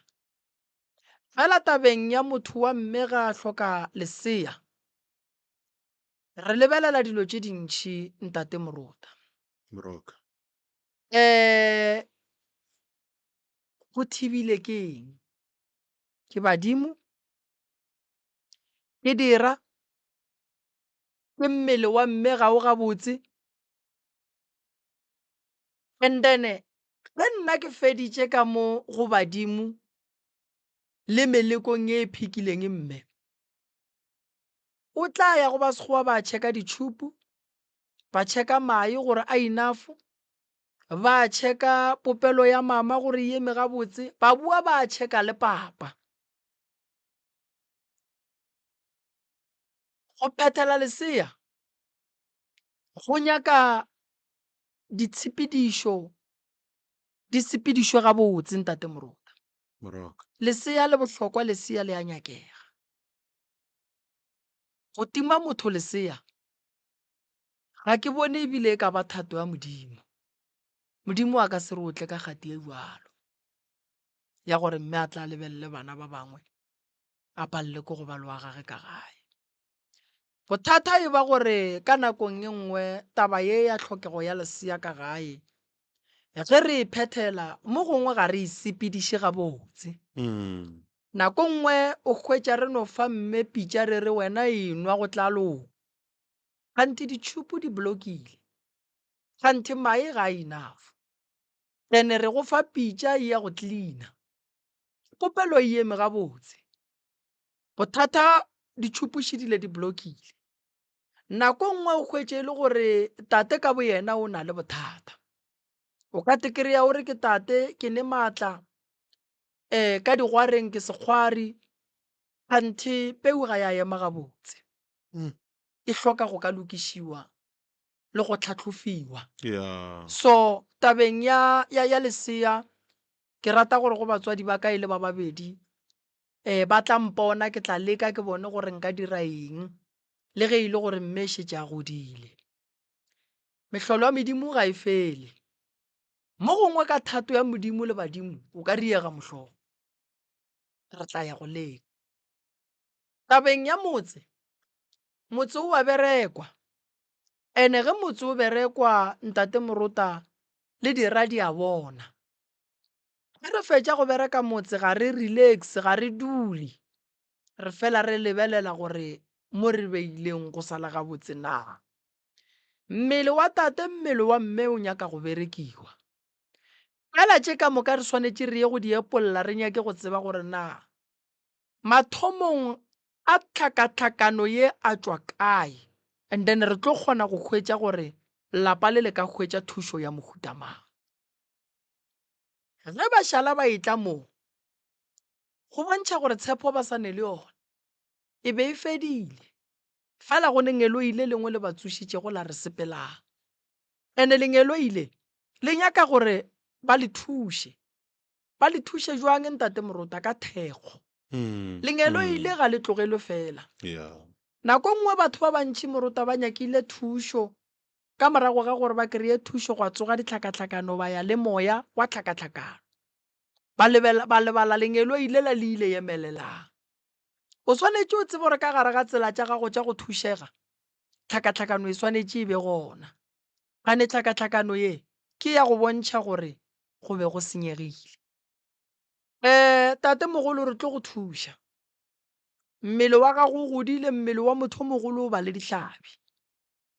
fela tabeng ya motho wa mme ga a hloka lesea re lebelela dilo tše dintšhi ntate Morota go thibile ke eng ke badimo ke dira ke mmele wa mme ga o gabotse and then ge nna ke feditše ka mo go badimo le melekong e phikileng mme o tla ya go ba sekgowa ba tšheka ditšhupu ba tšheka mae gore a enough ba tšheka popelo ya mama gore e eme gabotse ba bua ba tšheka le papa go phethela lesea go nyaka ditshepedišo gabotse ntate Morota lesea le bohlokwa lesea le a nyakega go tima motho lesea ga ke bone ebile e ka ba thato ya modimo a ka se re otle ka kgati e jalo ya gore mme a tla lebelele bana ba bangwe a palle ko go ba le wa gage ka gae. Bothata e ba gore ka nakong e nngwe taba ye ya tlhokego ya lesea ka gae ge re phethela mo gongwe ga re isepediše gabotse nako nngwe o hwetša re no fa mme pitša re re wena enwa go tla lo gante ditšhupu di blokile gante mae ga enough ene re go fa pitša ya go tlina popelo e eme gabotse bothata ditšhupu šedile di blokile nako nngwe o hwetše le gore tate ka bo yena o na le bothata o ka tekereya o re ke tate ke ne maatla ka digwareng ke sekgwari gante peu ga ya ema gabotse e hloka go ka lokišiwa le go tlhatlhofiwa so tabeng ya lesea ke rata gore go batswadi ba ka ile ba babedi ba tla mpona ke tla leka ke bone gore nka dira eng le ge ile gore mme šetše a godile mehlolo ya medimo ga e fele mo gongwe ka thato ya modimo le badimo o ka riega mohlolo re tla ya go leka tabeng ya motse o a berekwa ene ge motse o berekwa ntate Morota le dira di a bona re fetša go bereka motse ga re relax ga re dule re fela re lebelela gore mo re beileng go sala ga botse na. Mmele wa tate mmele wa mme o nyaka go berekiwa fela tše ka moka re swanetše re ye go di epolola re nyake go tseba gore na mathomong a tlhakatlhakano ye a tšwa kae, and then re tlo kgona go hwetša gore lapa le ka hwetša thušo ya mohuta mang. Ge bašala ba etla moo go bontšha gore tshepo ba sa ne le yona e be e fedile fela go lengelo ile lengwe le ba tsošitše go la re sepelang, ene lengelo ile le nyaka gore ba le thuše jwang ntate Morota ka thekgo. Lengelo ile ga le tlogelo fela. Nako nngwe batho ba bantši Morota ba nyakile thušo ka morago ga gore ba kreye thušo go tsoga ditlhakatlhakano ba ya le moya wa tlhakatlhakano ba lebala lengelo ile la le ile emelelang. O swanetše o tsebe gore ka gare ga tsela tša gago tša go thušega tlhakatlhakano e swanetše e be gona, gane tlhakatlhakano ye ke ya go bontšha gore go be go senyegile. Tate mogolo re tlo go thuša, mmele wa gago o godile, mmele wa motho mogolo o ba le dihlabi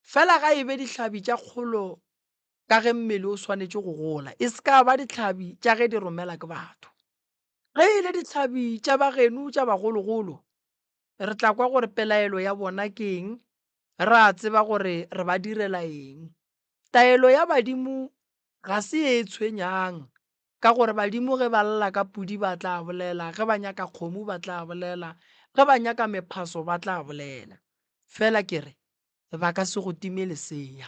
fela ga e be dihlabi tša kgolo ka ge mmele o swanetše go gola e se ka ba dihlabi tša ge di romela ke batho. Ge e le dihlabi tša bageno tša bagologolo re tla kwa gore pelaelo ya bona ke eng, re a tseba gore re ba direla eng. Taelo ya badimo ga se e tshwenyang ka gore badimo ge ba lla ka pudi ba tla bolela, ge ba nyaka kgomo ba tla bolela, ge ba nyaka mephaso ba tla bolela. Fela ke re ba ka se go time lesea.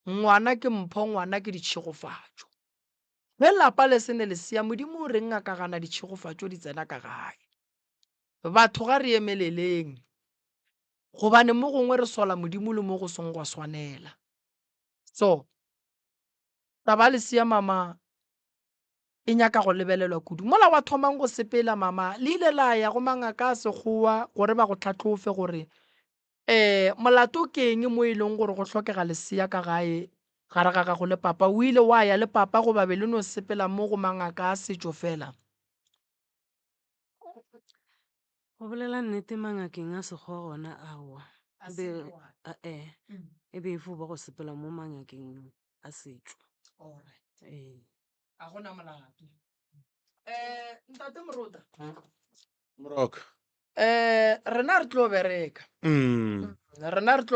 Ngwana ke mpho, ngwana ke ditšhegofatšo. Ge lapa le sene lesea modimo o reng a ka gana ditšhegofatšo di tsena ka gae. Batho ga re emeleleng gobane mo gongwe re sola modimo le mo go song gwa swanela. So taba lesea mama e nyaka go lebelelwa kudu. Mola wa thomang go sepela mama le ile la ya go mangaka a sekgowa gore ba go tlhatlhofe gore molato ke eng mo e leng gore go hlokega lesea ka gae gare ga gago le papa. O ile wa ya le papa go ba be le no sepela mo go mangaka a setšo fela? Go bolela nnete mangakeng a sekgowa gona aowa e be e fo ba go sepela mo mangakeng a setšo. A gona molato. Ntate Morota Moroka rena re tlo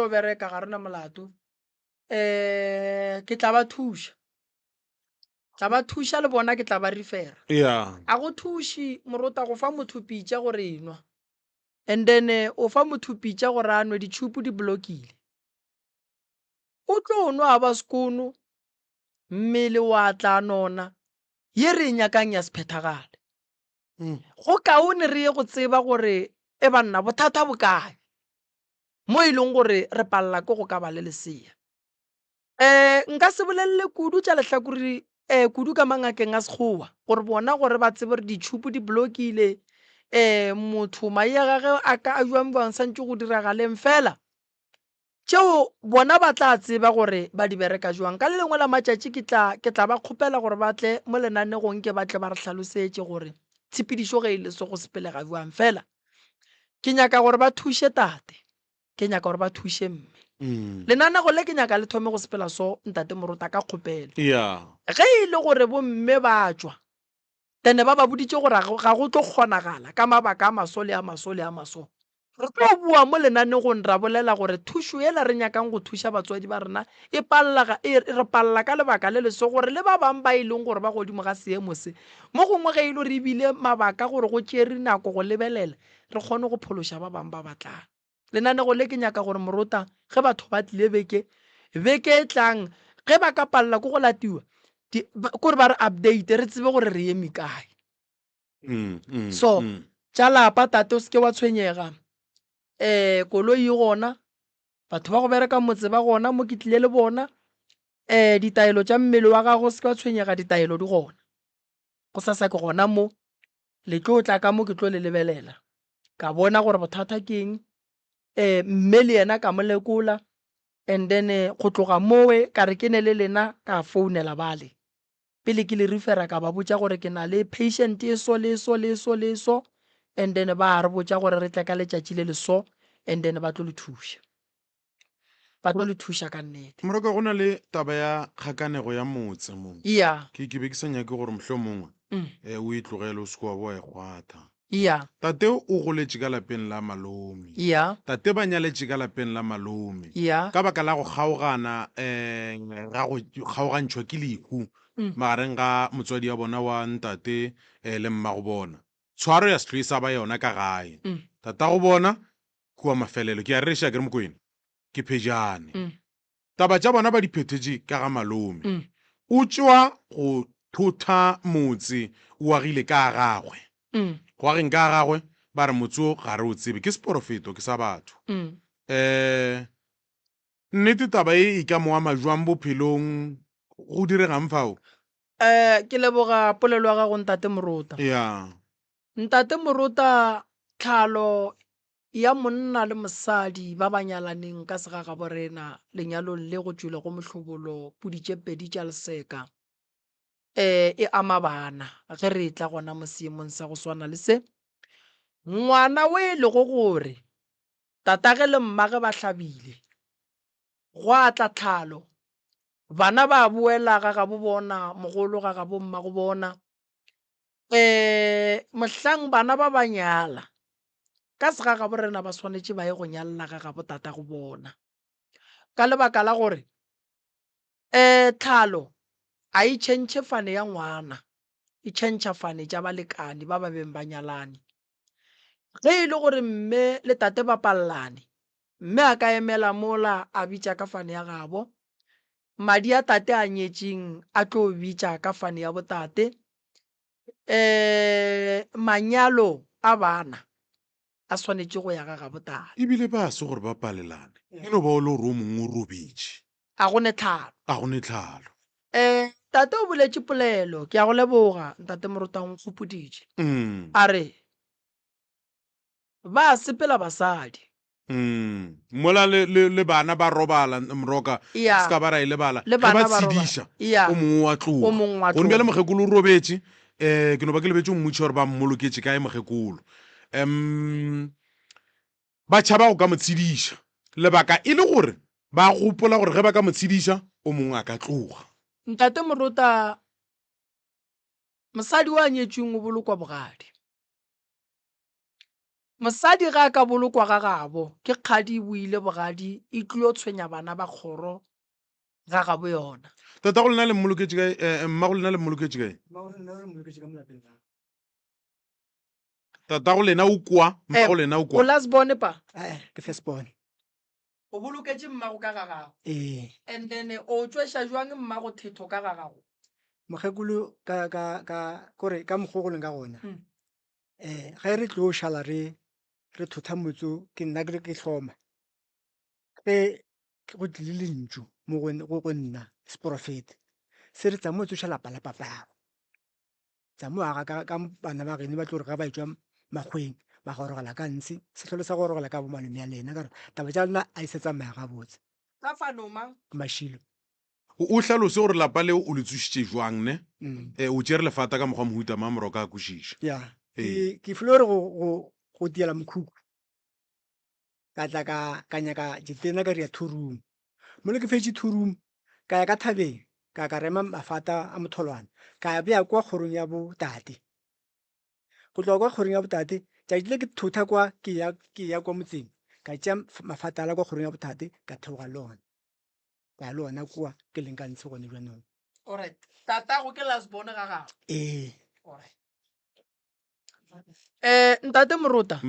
bereka ga rena molato. Ke tla ba thuša le bona, ke tla ba refera. A go thuši Morota go fa motho pitša gore enwa, and then o fa motho pitša gore a nwe ditšhupu di blokile. O tlo nwa a ba sekono mmele wa tla nona ye re nyakang ya sephethagale. Go kaone re ye go tseba gore e banna bothata bokae mo e leng gore re palela ke go ka ba le lesea. Nka se bolelele kudu tša lehlakore kudu ka mangakeng a sekgowa gore bona gore ba tsebe gore ditšhupu di blokile, motho mae a gage a ka a jwang bang santse go diragaleng fela tšeo bona ba tla tseba gore ba di bereka jwang. Ka le lengwe la matšatši ke tla ba kgopela gore ba tle mo lenanegong ke batle ba re hlalosetše gore tshepidišo ge e le se go sepelega jwang. Fela ke nyaka gore ba thuše tate, ke nyaka gore ba thuše mme. Lenanego le ke nyaka le thome go sepela so ntate Morota ka kgopelo. Ge e le gore bomme ba tšwa tene ba boditše gore ga go tlo kgonagala ka mabaka a maso le a maso le a maso, re tlo bua mo lenanegong ra bolela gore thušo e la re nyakang go thuša batswadi ba rena re palela ka lebaka le leso gore le ba bang ba e leng gore ba godimo ga seemo se mo gongwe ge e le re ebile mabaka gore go tšere nako go lebelela re kgone go phološa ba bang ba batlang. Lenanego le ke nyaka gore Morota ge batho ba tlile beke e tlang ge ba ka palela ko go latiwa kore ba re update re tsebe gore re eme kae. So tša lapa tate o seke wa tshwenyega, koloi e gona, batho ba go bereka motse ba gona mo ke tlile le bona, ditaelo tša mmele wa gago seke wa tshwenyega, ditaelo di gona. Go sa ke gona mo le tlo tla ka mo ke tlo le lebelela ka bona gore bothata ke eng, mme le yena ka molekola, and then go tloga mowe ka re ke ne le lena ka founela bale pele ke le refera ka ba botsa gore ke na le patient e so le so le so le so, and then ba re botsa gore re tle ka letšatši le le so, and then ba tlo le thuša ka nnete. Moroka go na le taba ya kgakanego ya motse mong. Ke be ke sa nyake gore mohlho mongwe o e tlogele o seko wa bo e gwatha. Tate o goletše ka lapeng la malome. Tate ba nyaletše ka lapeng la malome. Ka baka la go kgaogana ga go kgaogantšhwa ke lehu magareng ga motswadi ya bona wa ntate le mmago bona. Tshwaro ya setlo e sa ba yona ka gae. Tata go bona kua mafelelo ke a reša ke re Mokwena ke phejane. Taba tša bona ba di phethetše ka ga malome. O tšwa go thotha motse o agile ka gagwe. Go ageng ka gagwe ba re motse o ga re o tsebe ke seporofeto ke sa batho. Nnete taba e ka moa majwang bophelong go diregang fao? Ke leboga polelo ya gago Ntate Morota. Ntate Morota, tlhalo ya monna le mosadi ba ba nyalaneng ka sega ga borena lenyalong le go tšwile go mohlobolo puditše pedi tša leseka e ama bana ge re tla gona mo seemong sa go swana le se. Ngwana o e lego gore tatage le mmage ba hlabile go atla tlhalo, bana ba boela ga bo bona mogolo ga bo mma go bona. Mohlang bana ba ba nyala ka sega ga borena ba swanetše ba ye go nyalla ga bo tata go bona, ka lebaka la gore tlhalo a e tšhentšhe fane ya ngwana, e tšhentšha fane tša balekane ba ba beng ba nyalane. Ge e le gore mme le tate ba pallane, mme a ka emela mola a bitša ka fane ya gabo, madi a tate a nyetšeng a tlo bitša ka fane ya botate. Manyalo a bana a swanetše go ya ga botate. Ebile ba se gore ba palelane e no ba o le gore o mongwe o robetše a gone tlhalo. Tate o boletše polelo, ke a go leboga Ntate Morota o nkgopoditše. A re ba sepela basadi mola le bana ba robala Moroka ska ba ra ile bala ge ba tshediša o mongwe wa tloga go nbjale mogekolo o robetše. Ke no ba ke lebetse o mmotše gore ba mmoloketše kae mogekolo. Ba tšhaba go ka mo tshediša lebaka e le gore ba gopola gore ge ba ka mo tshediša o mongwe a ka tloga. Ntate Morota, mosadi wa nyetšweng o bolokwa bogadi. Mosadi ga ka bolokwa ga gabo ke kgadi e buile bogadi e tlile o tshwenya bana ba kgoro ga gabo yona. Tata go lena le mmoloketše kae? Mma go lena le mmoloketše kae? Tata go lena o kwa? Mma go lena o kwa? O last born pa? Ke first born. O boloketše mmago ka ga gago? And then o tšweša jwang mmago thetho ka ga gago? Mogekolo kore ka mokgwa go leng ka gona ge re tlo šala re thotha motso ke nna ke hloma ge go tlile lentšu go nna seporofete se re tsa mo tsoša lapa la papago tsa mo aga ka bana ba gene ba tlo re ga ba etswa makgweng ba gorogela ka ntse setlholo sa go gorogela ka bo malome ya lena ka re taba tša lena a e se tsamaya ga botse ka fanoma Mashilo. O hlalose gore lapa leo o le tsošitše jwang ne o tšere lefata ka mokgwa mohuta ma Moroka a kwešiša. Ke file gore go diela mokhukhu ka tla ka nyaka ditena ka ria two room mo le ke fetše two room ka ya ka thabeng ka rema mafata a motholwana ka ya bja kwa kgorong ya botate go tloga kwa kgorong ya botate tšatši le ke thotha kwa ke ya kwa motseng ka tšea mafata ala kwa kgorong ya botate ka theoga lona ka ya le ona kua ke leng ka ntshe gone jwanong. Alright, tata go ke last born ga gago? Alright. Ntate Morota,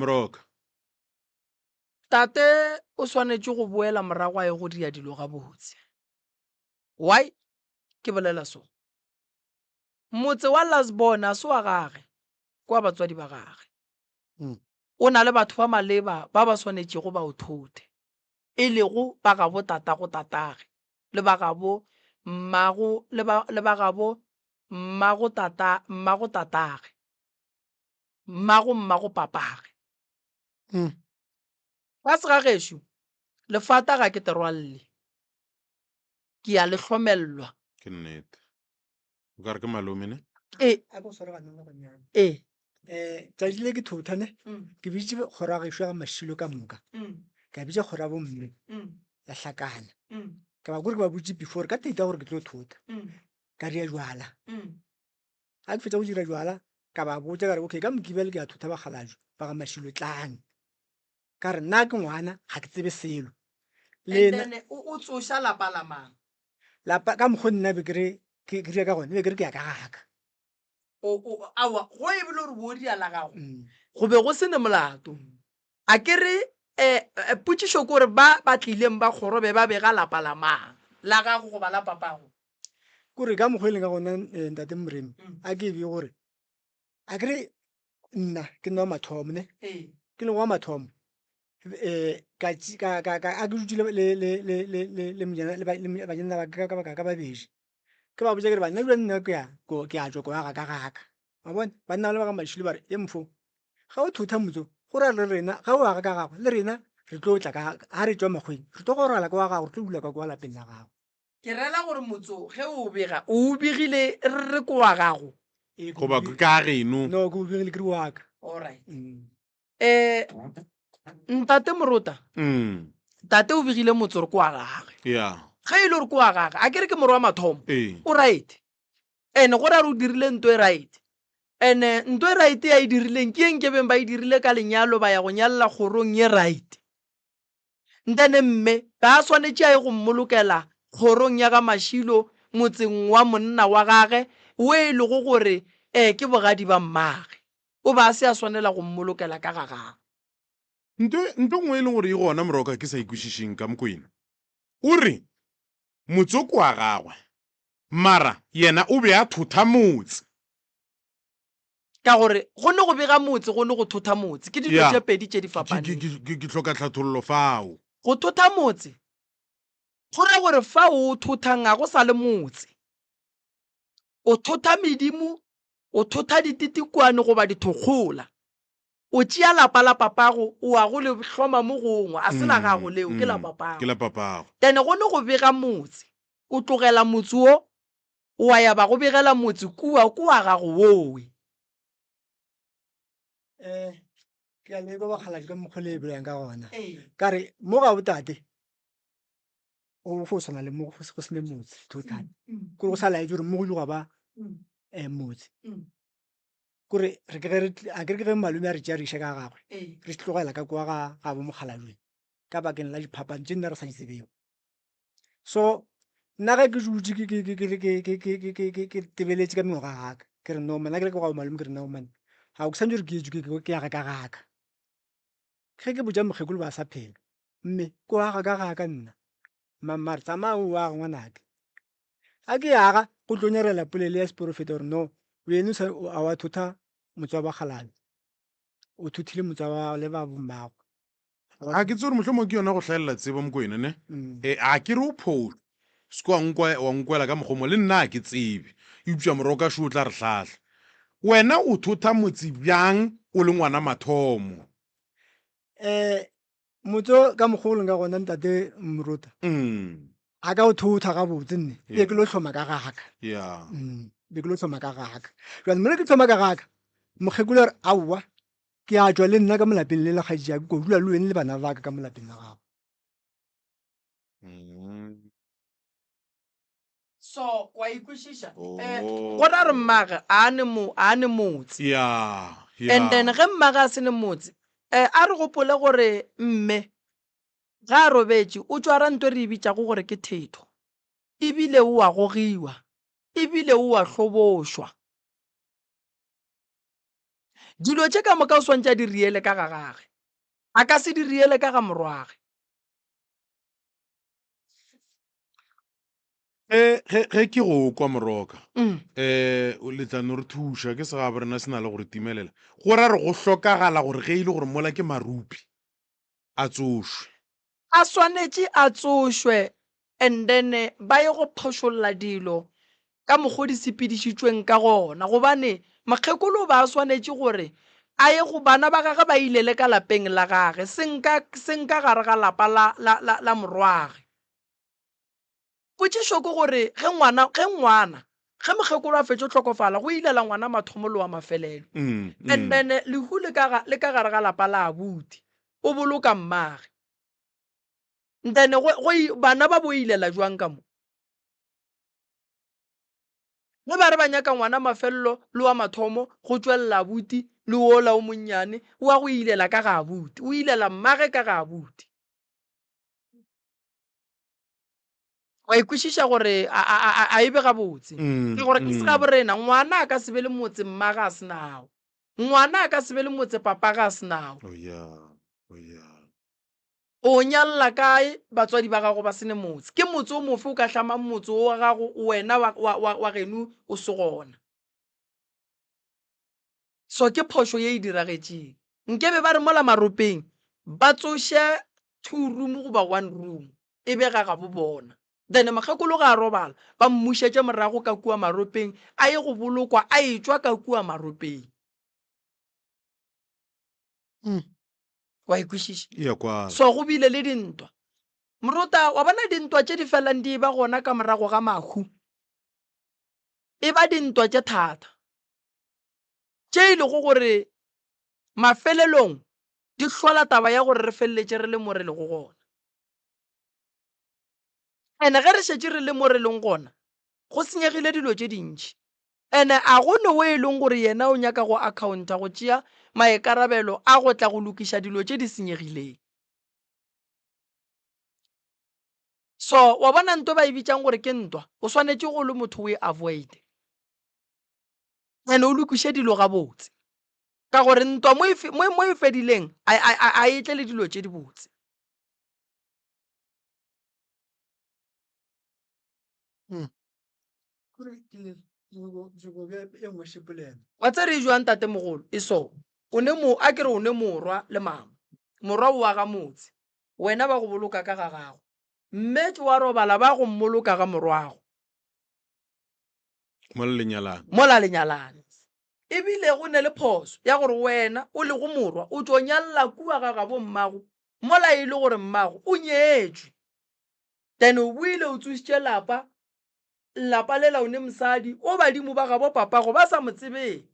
tate o swanetše go boela morago a ye go dira dilo ga botse. Why? Ke bolela so motse wa last born a se wa gage kwa batswadi ba gage. O na le batho ba maleba ba ba swanetšego ba o thothe e lego ba gabo tata go tatage le ba gabo mmago le ba gabo mmago tatage mmago papage. Ka sega gešo lefata ga ke terwalle ke ya le hlomelwa. Ke nnete. o ka re ke malome ne a go swara ganong go nyana tsatsi le ke thothane ke bitse kgoro a gešo ga mašilo ka moka ka bitse kgoro a bomme ya hlakana ka ba kore ke ba botse before ka teta gore ke tlo thota ka ria jwala ga ke fetsa go dira jwala ka ba botsa ka re okay ka mokibele ke a thota ba galajwa ba ga mašilo tlang ka re nna ke ngwana ga ke tsebe selo o tsoša lapa la mang lapa ka mokgwa nna be ke ria ka gone be ke re ke ya ka gaka awa go e bile gore bodia la gago go be go sene molato a ke re potsišo ke gore ba tlileng ba kgoro be ba bega lapa la mang la gago go ba la papago kore ka mokgwa e leng ka gona ntate Moremi a ke be gore a ke re nna ke nna wa mathomo ne ke leng wa mathomo a ke dutile le banyana ba ka babedi ke ba botsa ke re banna dula nna ke a tswa ko ya ga ka gaka wa bona banna le ba ga mašilo ba re ye mfo ga o thotha motso gore le rena ga o aga ka gago le rena re tlo tla ka ha re tswa makgweng re tlo gorala kwa gago re tlo dula ka kwa lapeng la gago ke rela gore motso ge o bega o begile re ko wa gago goba ka geno no ke o begile ke re wa ka alright ntate Morota tate o begile motso re ko wa gage ya ga ile gore ko wa gage a ke re ke moro wa mathomo o right ene gore a re o dirile nto e right ene nto e right ya e dirileng ke eng ke beng ba e dirile ka lenyalo ba ya go nyalela kgorong ye right ntene mme ba swanetse a ye go mmolokela kgorong ya ga mašilo motseng wa monna wa gage o e le go gore ke bogadi ba mmage o ba se a swanela go mmolokela ka ga gagwe nto ngwe e leng gore e gona Moroka ke sa ikwešišeng ka Mokwena o re motsoko wa gagwe mara yena o be a thotha motse ka gore go ne go bega motse go ne go thotha motse ke dilo tše pedi tše di fapaneng ke tlhoka tlhathololo fao go thotha motse go ra gore fa o thothang ga go sa le motse o thotha medimo o thotha dititikwane goba dithokgola o tšea lapa la papago o a go le hloma mo gongwe a se la gago leo ke la papago tene go ne go bega motse o tlogela motse o wa ya ba go begela motse kua gago wowe ke a leba ba kgalaje ka mokgwa le belang ka gona ka re mo ga botate o go tshwana le mo go sene motse total kore go sa laetse gore mo go juga ba motse kore a ke re ge malome a re tšea re iša ka gagwe re se tlogela ka kwa ga bo mokgalajeng ka bakeng la diphapang tše nna re sa di tsebego so nna ge ke dutse ke tebeletse ka mengwaga gaka ke re no mana ke re ke gwa malome ke re no man ga o ke santse re ke etswe ke yaga ka gaka ge ke botsa mokgekolo ba sa phela mme ko aga ka gaka nna mamare tsamaya o aga ngwanake a ke yaga go tlo nyarela polele ya seporofeta gore no weno a wa thotha motse wa bagalabe o thothile motse wa le ba bommago a ke tse gore mohlomong ke yona go hlaelela tsebo Mokwena ne a ke re o pholo se wa nkwela ka mokgomo le nna a ke tsebe eupša Moroka šo o tla re hlahla wena o thotha motse bjang o le ngwana mathomo motse ka mogolong ka gona ntate Morota a ka o thotha ga botse nne be ke lo hloma ka gaka be ke lo hloma ka gaka jale mone ke hloma ka gaka mokgekolo re aowa ke a tswa le nna ka molapeng le lekgadija ko dula le wene le bana baka ka molapeng la gago so wa ikwešiša go ra re mmage a ne motse and then ge mmage a se ne motse a re gopole gore mme ga a robetše o tswa ra nto re e bitšago gore ke thetho ebile o a gogiwa ebile o a hlobošwa dilo tše ka moka o swantša di riele ka ga gage a ka se di riele ka ga morwage ge ke go kwa Moroka o letlano re thuša ke segabo rena se na le gore timelela go ra re go hlokagala gore ge ile gore mola ke marupi a tsošwe a swanetše a tsošwe and then ba ye go phošolla dilo ka mokgwa di sepedišitšweng ka gona gobane makgekolo ba swanetše gore a ye go bana ba gage ba ile le ka lapeng la gage senka gare ga lapa la morwage potšišo ke gore ge ngwana ge mokgekolo a fetse o tlhokofala go ilela ngwana mathomo le wa mafelelo and then lehu le ka gare ga lapa la abuti o boloka mmage then bana ba bo ilela jwang ka mo ge ba re ba nyaka ngwana mafelelo le wa mathomo go tswelela abuti le ola o monnyane o a go ilela ka ga abuti o ilela mmage ka ga abuti wa ikwešiša gore a ebe gabotse ke gore ke se ga borena ngwana a ka se be le motse mmaga a senao ngwana a ka se be le motse papa ga a senao o nyalla kae batswadi ba gago ba sene motse ke motse o mofe o ka hlamang motse o wa gago wena wa geno o se gona so ke phošo ye e diragetšeng nkebe ba re mola maropeng ba tsoše 2 room goba 1 room e be ga bo bona then mokgekolo ga a robala ba mmušetše morago ka kua maropeng a ye go bolokwa a etswa ka kua maropeng wa ikwešiša so go bile le dintwa moruta wa bona dintwa tše di felang di ba gona ka morago ga mahu e ba dintwa tše thata tše ile go gore mafelelong di hlola taba ya gore re feleletše re le mo re le go gona ene ge re šetše re le mo re leng gona go senyegile dilo tše dintši ene a go ne o e leng gore yena o nyaka go accounta go tšea maekarabelo a go tla go lokiša dilo tše di senyegileng so wa bona nto ba e bitšang gore ke ntwa o swanetše go le motho o e avoid ene o lokiše dilo gabotse ka gore ntwa mo e fedileng a etle le dilo tše di botse wa tse re e jwang tate mogolo e so a kere o ne morwa le mama morwa o aga motse wena ba go boloka ka ga gago mme ke wa robala ba go mmoloka ga morwago mola lenyalane ebile go ne le phoso ya gore wena o le go morwa o tlo nyalla kua ga gabo mmago mola e le gore mmago o nyetšwe then o buile o tsošitše lapa le laone mosadi o badimo ba gabo papago ba sa mo tsebeng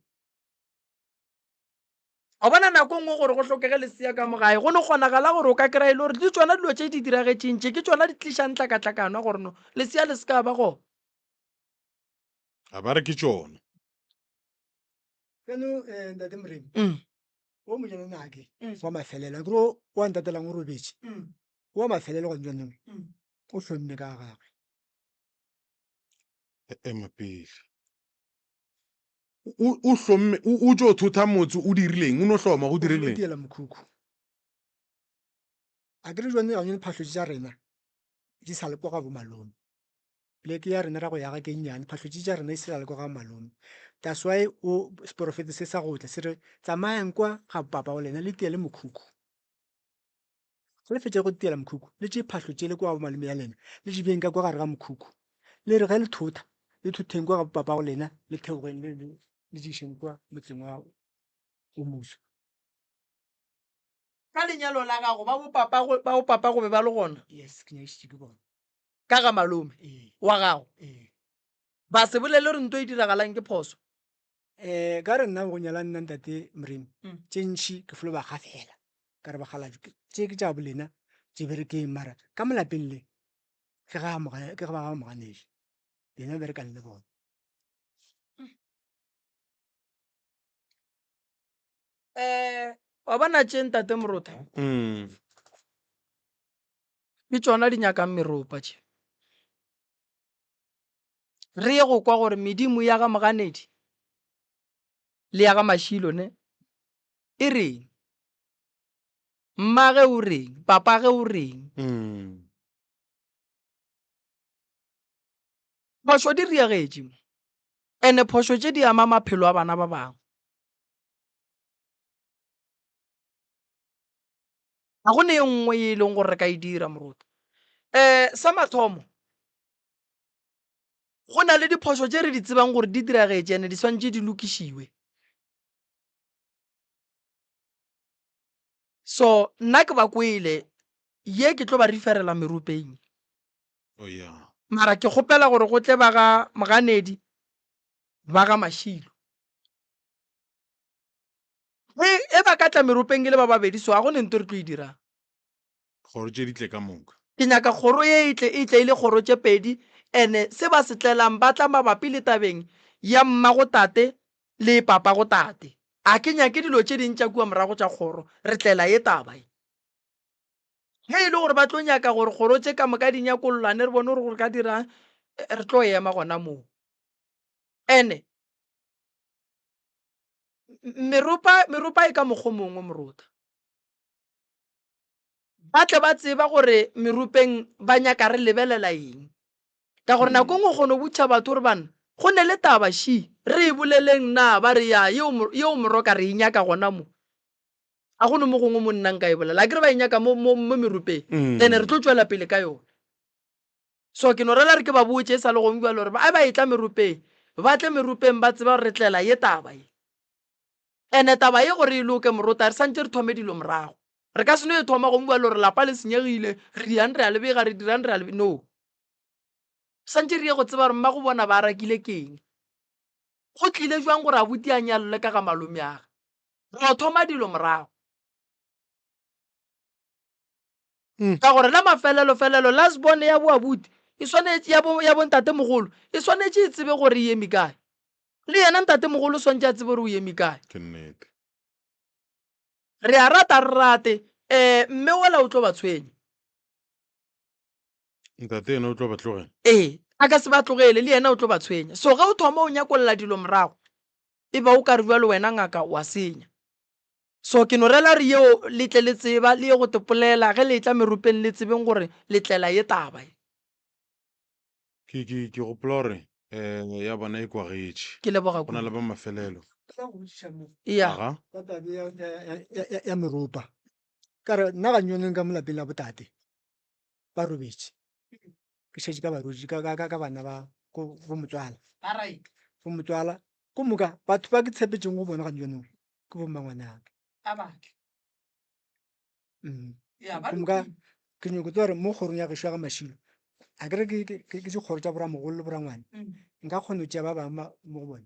a bona nako nngwe gore go hlokege lesea ka mogae go ne kgonagala gore o ka kry-a ile gore di tsona dilo tše di diragetšentše ke tsona di tlišang tlakatlakano gore no lesea le se ka ba gona a ba re ke tsona keno ntate Moremi o mo jana nake wa mafelelo kro wa ntatelang o robetše wa mafelelo go ntswaneng o hlonne ka gagwe mapele o hlomme o tšo thotha motse o dirileng o no hloma go dirileng diela mokhukhu a kere jwane ga nyane phahlotše tša rena di sa le kwa ga bo malome pleke ya rena ra go yaga ke nnyane phahlotše tša rena di sa le kwa ga malome that's why o seporofete se sa gotla se re tsamayang kwa ga papa go lena le tiele mokhukhu go le fetše go tiela mokhukhu le tše phahlotše le kwa go malome ya lena le di beng ka kwa gare ga mokhukhu le re ge le thotha le thotheng kwa ga papa go lena le theogeng le dišeng kwa motseng wa o muso ka lenyalo la gago ba bo papa go be ba le gona yes ke nyakišitše ke bona ka ga malome wa gago ba se bolele gore nto e diragalang ke phoso ka re nna go nyala nna ntate Moremi tše ntšhi ke folo baga fela ka re bagalajo tše ke tša bolena tše berekeng mara ka molapeng le ke ga ba moganedi bena berekane le bona wa bona tše ntate Morota ke tšona di nyakang meropa tše re ye go kwa gore medimo ya ga moganedi le ya ga Mashilo ne e reng mmage o reng papa ge o reng phošo di reagetše ene phošo tše di ama maphelo a bana ba bangwe ga go ne e nngwe e leng gore re ka e dira Moruta sa mathomo go na le diphošo tše re di tsebang gore di diragetše ene di swantše di lokišiwe so nna ke ba kwele ye ke tlo ba referela meropeng mara ke kgopela gore go tle ba ga moganedi ba ga Mashilo e ba ka tla meropeng e le ba babedi so a go ne nto re tlo e dirang kgoro tse di tle ka moka ke nyaka kgoro ye e tle ile kgoro tse pedi ene se ba se tlelang ba tla mabapi le tabeng ya mma go tate le papa go tate a ke nyake dilo tse ding tša kua morago tša kgoro re tlela ye taba ge e le gore ba tlo nyaka gore kgoro tse ka moka di nyakololwane re bone gore gore ka dirang re tlo ema gona moo ene meropa e ka mokgwa mongwe morota ba tle ba tseba gore meropeng ba nyaka re lebelela eng ka gore nako ngwe kgone botšha batho gore bana go ne le taba shi re e boleleng na ba re ya yeo moroka re e nyaka gona mo a gone mo gongwe mo nnang ka e bolela a ke re ba e nyaka mo meropeng then re tlo tswela pele ka yone so ke no rela re ke ba botse e sa le gongwe bjalo gore ba e tla meropeng ba tle meropeng ba tseba re tlela ye taba ye ene taba ye gore e loke morota re santse re thome dilo morago re ka seno e thoma gongwe bjalo gore lapa le senyegile re diang re a lebega re dirang re a lebe no santse re ye go tseba gore mma go bona ba rakile keng go tlile jwang gore abuti a nyalole ka ga malome aga go thoma dilo morago ka gore la mafelelo lasbone ya boabuti ya bontate mogolo e swanetse e tsebe gore e eme kae le yena ntate mogolo swantse a tsebe gore o eme kae re a rata re rate mme ola o tlo ba tshwenye ntate ena o tlo ba tlogela a ka se ba tlogele le yena o tlo ba tshwenya so ga o thoma o nyakolola dilo morago e ba o ka re bjalo wena ngaka wa senya so ke no rela re yeo le tle le tseba le ye go tepolela ge le tla meropeng le tsebeng gore le tlela ye taba ke gopola gore ya bona e kwagetše ke leboga go na le ba mafelelo ya ya meropa kare nna ga nyoneng ka molapeng la botate ba robetse ke šetse ka barodi ka bana ba go motswala ko moka batho ba ke tshepetseng go bona ga nyoneng ke bo mmangwanaka ko moka ke nyoko tsa gore mo kgorong ya gešo ya ga Mashilo a kere ke dikgoro tša boramogolo le borangwane nka kgone go tšea ba bangwe mo go bone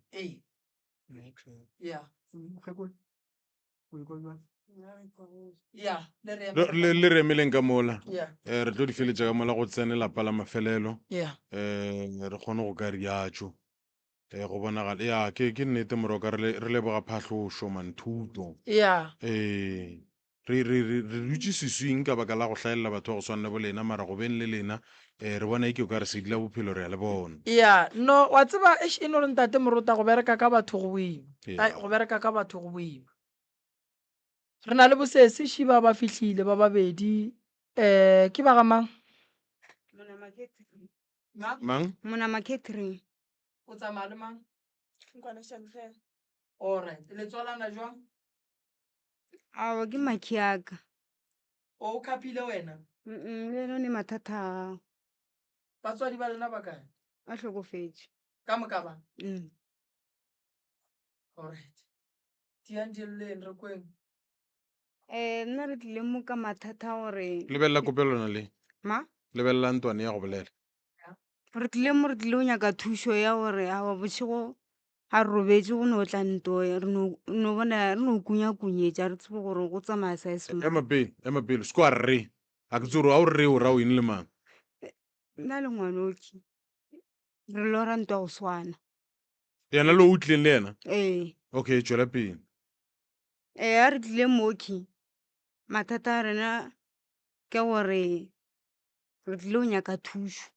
le re emeleng ka mola re tlo di feletša ka mola go tsene lapa la mafelelo re kgone go ka riatšo go bonagala ya ke nnete moroka re leboga phatlhošo manthuto re dutse seswing ka baka la go hlaelela batho ba go swanele bo lena mara go beng le lena re bona e ke o ka re sedila bophelo re a le bona no wa tseba e no re ntate morota go bereka ka batho go boima re na le bosese šiba ba fihlile ba babedi ke ba ga mang Monama Catherine o tsamaya le mang alright le tswalana jwang ao ke Makiaka o kapile wena le no ne mathata a gago batswadi ba lena ba kae a hlokofetše ka moka ba alright tiang dileng re kweng nna re tlile mo ka mathata gore lebelela kopelona le ma lebelela ntwane ya go bolela re tlile go nyaka thušo ya gore a ba botšego ga re robetse go ne o tla nto re no bona re no kunyakunyetša re tsebe gore go tsamaya saesma ema pele se ko a rre a ke tsore a o rre o ra o ine le mang nna le ngwanoki re lora ntwa go swana yena le o utlileng le yena okay tšwela pele a re tlile mooki mathata a rena ke gore re tlile go nyaka thušo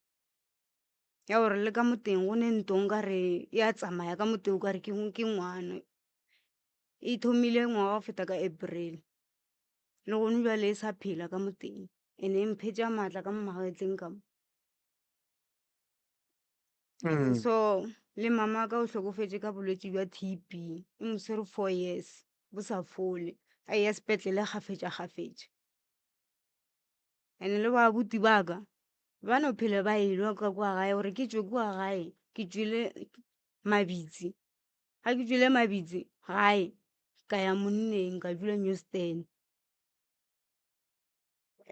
ya gore le ka moteng go ne ntong ka re ya tsamaya ka moteng ka re ke ngwana e thomile ngwaga go feta ka April le gone jwale e sa phela ka moteng ene e mphetša maatla ka mmagatleng ka mo so le mama ka o hlokofetše ka bolwetse bja TB e mosere 4 years bo sa fole a ya sepetlele gafetša ene le babuti baka ba no phela ba elwa ka kwa gae gore ke tswe kwa gae ke tswile Mabitsi ga ke tswile Mabitsi gae ka ya monneng ka dula Newston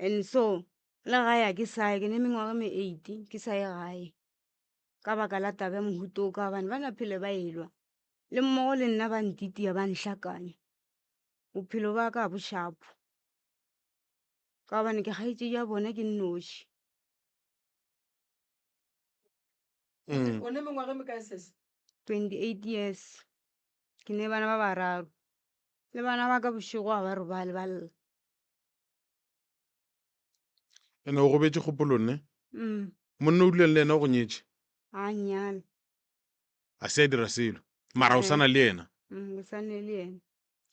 and so le gae a ke saye ke ne mengwaga me 8 ke sa ye gae ka baka la taba ya mohuto o ka bane ba na phele ba elwa le mmogo le nna ba ntitia ba nhlakanya bophelo ba ka bo shapo ka bane ke kgaetse ya bona ke nnoši. O ne mengwaga e mekae sese? 28 years ke ne bana ba bararo le bana ba ka bošego a ba robale ba lla. ene o gobetse kgopolo nne monna o duleng le ena o go nyetše a nyala a se a dira selo mara o sana le yena ke sane le ena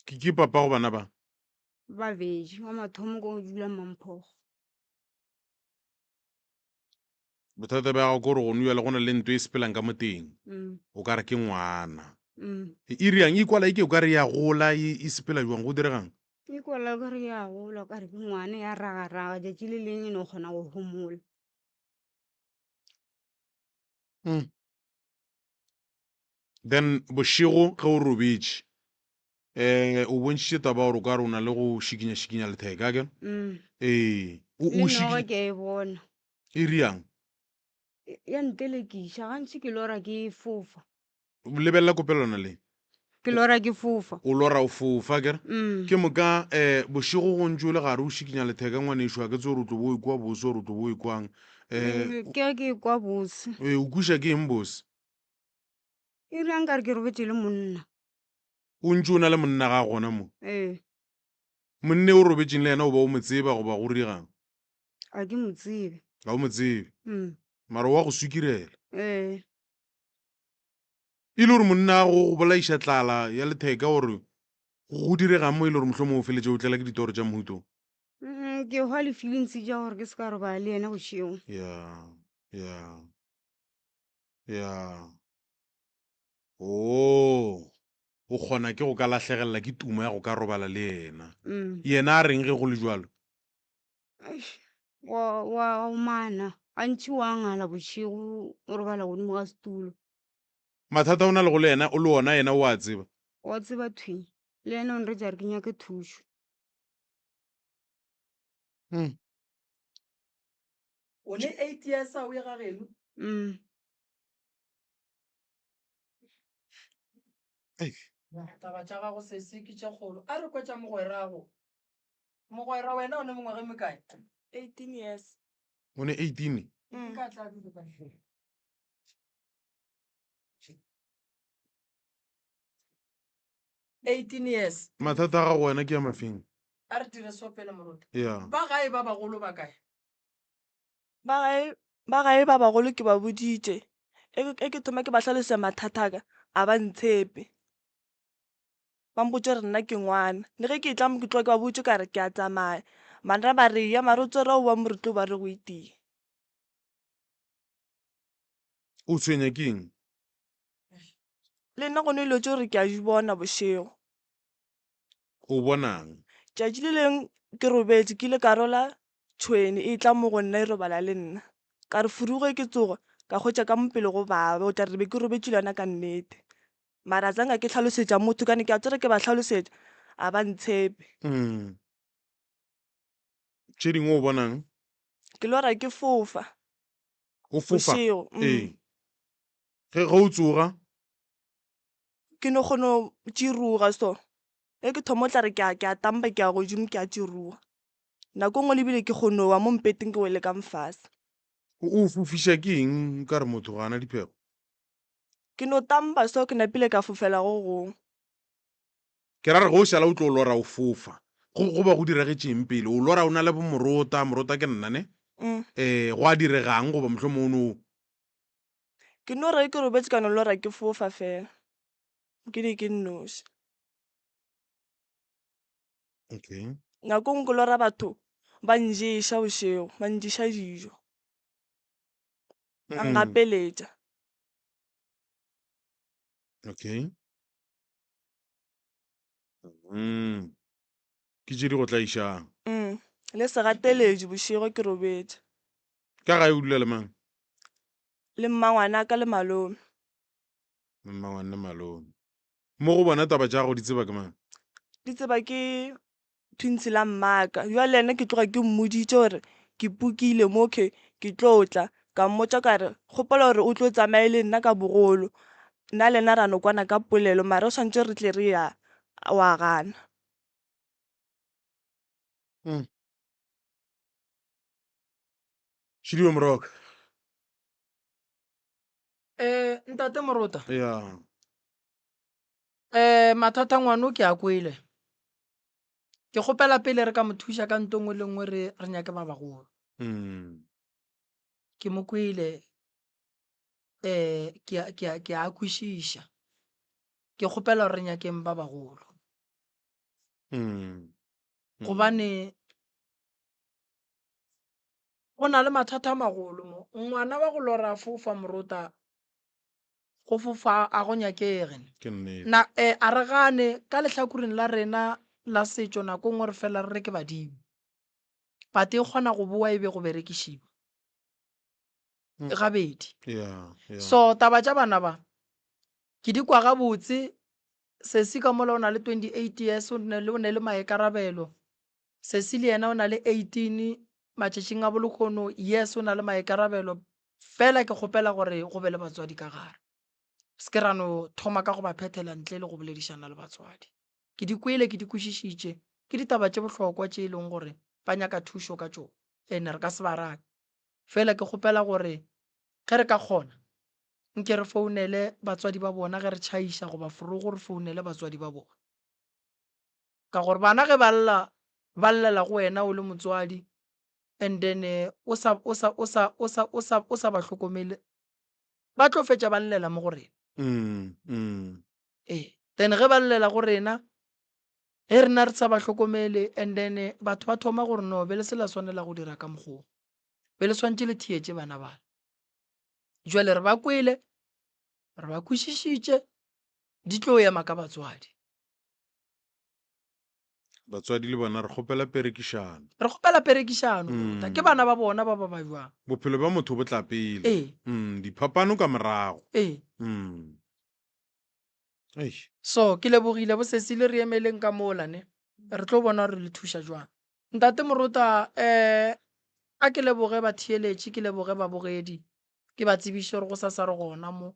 ke papa go bana ba babedi wa mathomo ko o dula Mamphogo. bothata ba gago ke gore go nuela go na le ntho e sepelang ka mo teng o ka re ke ngwana e riang e kwala ike o ka re ya gola e sepela jwang go diregang e kwala ka re ya gola ka re ke ngwane ya raga-raga tšatši le leng e ne o kgona go homola. then bošego ge o robetše o bontšitše taba gore o ka re o na le go šikinya letheka ke ee le noga ke e bona e riang ya ntelekiša gantši ke lora ke fofa lebelela kopelwana le ke lora ke fofa o lora o fofa kere ke moka bošego go ntse o le gare o šikinya letheka ngwanešo a ke tse gore o tlo bo ekwa bose gore o tlo bo ekwang ke kwa bose o kuša ke eng bose e riang ka re ke robetse le monna o ntse o na le monna ga gona mo monne o robetseng le yena o ba o mo tseba goba go rigang a ke mo tsebe ga o mo tsebe mara wa go sukirela e le gore monna go bolaiša tlala ya letheka gore go diregang mo e le gore mohlho mo o feletse o tlela ke ditoro tša mohutong ke hwa le feelings tša gore ke se ka roba le yena bošego o kgona ke go ka lahlegelela ke tumo ya go ka robala le yena a reng ge go le jalo wa mana gantši wa ngala bošego o robala godimo ga setulo mathata o na le go le yena o le ona yena o a tseba wa tseba thwi le yena o nretša re ke nyake thušo o le 8 years a o ye gageno taba tša gago sese ke tša kgolo a re kwetša mogwera wena o ne mengwaga mekae 18 years o ne 18 18 years mathata a gago wena ke ya mafeng a re dire sopele morota ya ba gae ba bagolo ba kae ba gae ba bagolo ke ba boditše e ke thoma ke ba tlhalose mathataka a ba ntshepe ba mpotse re nna ke ngwana le ge ke tla mo ke tloa ke ba botse ka re ke a tsamaya manna ba re ya mare o tsere o ba moruto ba re go itie o tshwenya ke eng le nna go ne ilo tse gore ke a di bona bošego o bonang tšatši le leng ke robetse ke ile ka rola tšhweni e tla mo go nna e robala le nna ka re furuge ke tsoga ka kgwetša ka mopele go baba o tla re be ke robetse le yona ka nnete mara tsanga ke tlhalosetša motho kane ke a tsere ke ba tlhalosetša a ba ntshepe tše dingwe o bonang ke lora ke fofa o fofa bošego ge o tsoga ke no kgono tširuga so e ke thomo tla re ke a tampa ke a godimo ke a tširuga nako ngwe lebile ke kgonowa mo mpeteng ke wele ka mfase o fofiša ke eng ka re motho gana diphego ke no tampa so ke napile ka fofela go gongwe ke ra re go šala o tlo o lora o fofa go ba go diregetseng pele o lora o na le morota ke nna ne go a diregang goba mohlho mo ono ke no re ke robetse ka no lora ke fofa fela ke di ke nnoši nako ngwe ke lora batho ba nješa bošego ba nješa dijo ba ngapeletša ke tše di go tlaišang le segateletše bošego ke robetse ka gae o dula le mang le mmangwana ka le malome mmangwane le malome mo go bona taba tša go di tseba ke mang di tseba ke twinsi la mmaka jwa le ena ke tloga ke mmoditše gore ke pukile moke ke tlo tla ka mmotsa ka re gopola gore o tlo tsamaye le nna ka bogolo nna le nna ra no kwana ka polelo mare o tshwanetse re tle re ya wa gana. Shediwe Moroka. Ntate Morota, Yeah. mathata ngwano ke a kwele. Ke gopela pele re ka mo thusa ka nto nngwe le nngwe re nyake ba bagolo. Ke mo kwele ke a kwishisha. Ke gopela re nyakeng ba bagolo. Gobane go na le mathata a magolo mo. Ngwana wa go lora fofa Morota go fofa a go nyakege. Na a re gane ka lehlakoreng la rena la setso nako nngwe re fela re ke badimo. But e kgona go boa ebe go berekishiwa. Gabedi. So taba tša bana ba ke di kwa ga botse se ka mola o na le 28 years o ne le maekarabelo. Se le yena o na le 18 matšatšing a bolokgono yes o na le maekarabelo fela ke gopela gore go be le batswadi ka gare. Se ke rano thoma ka go ba phethela ntle le go boledišana le batswadi. Ke di kwele ke di kwišišitše ke ditaba tše bohlokwa tše e leng gore ba nyaka thušo ka tšo ene re ka se ba rake. Fela ke gopela gore ge re ka kgona nke re founele batswadi ba bona ge re tšhaiša go ba forogo re founele batswadi ba bona. Ka gore bana ge ba llela go wena o le motswadi and then o sa ba hlokomele ba tlo fetša ba llela mo go rena. Then ge ba llela go rena ge rena re sa ba hlokomele and then batho ba thoma gore no be le se la swanela go dira ka mokgwa be le swantše le thietše bana bana. Jwale re ba kwele re ba kwišišitše di tlo ema ka batswadi. Batswadi le bona re gopela perekišano. Re gopela perekišano ke bana ba bona ba ba jwang. Bophelo ba motho bo tla pele. Diphapano ka morago. So ke lebogile bo sesile re emeleng ka molane re tlo bona re le thuša jwang. Ntate Morota a ke leboge ba thieletše ke leboge ba bogedi ke ba tsebiše gore go sa re gona mo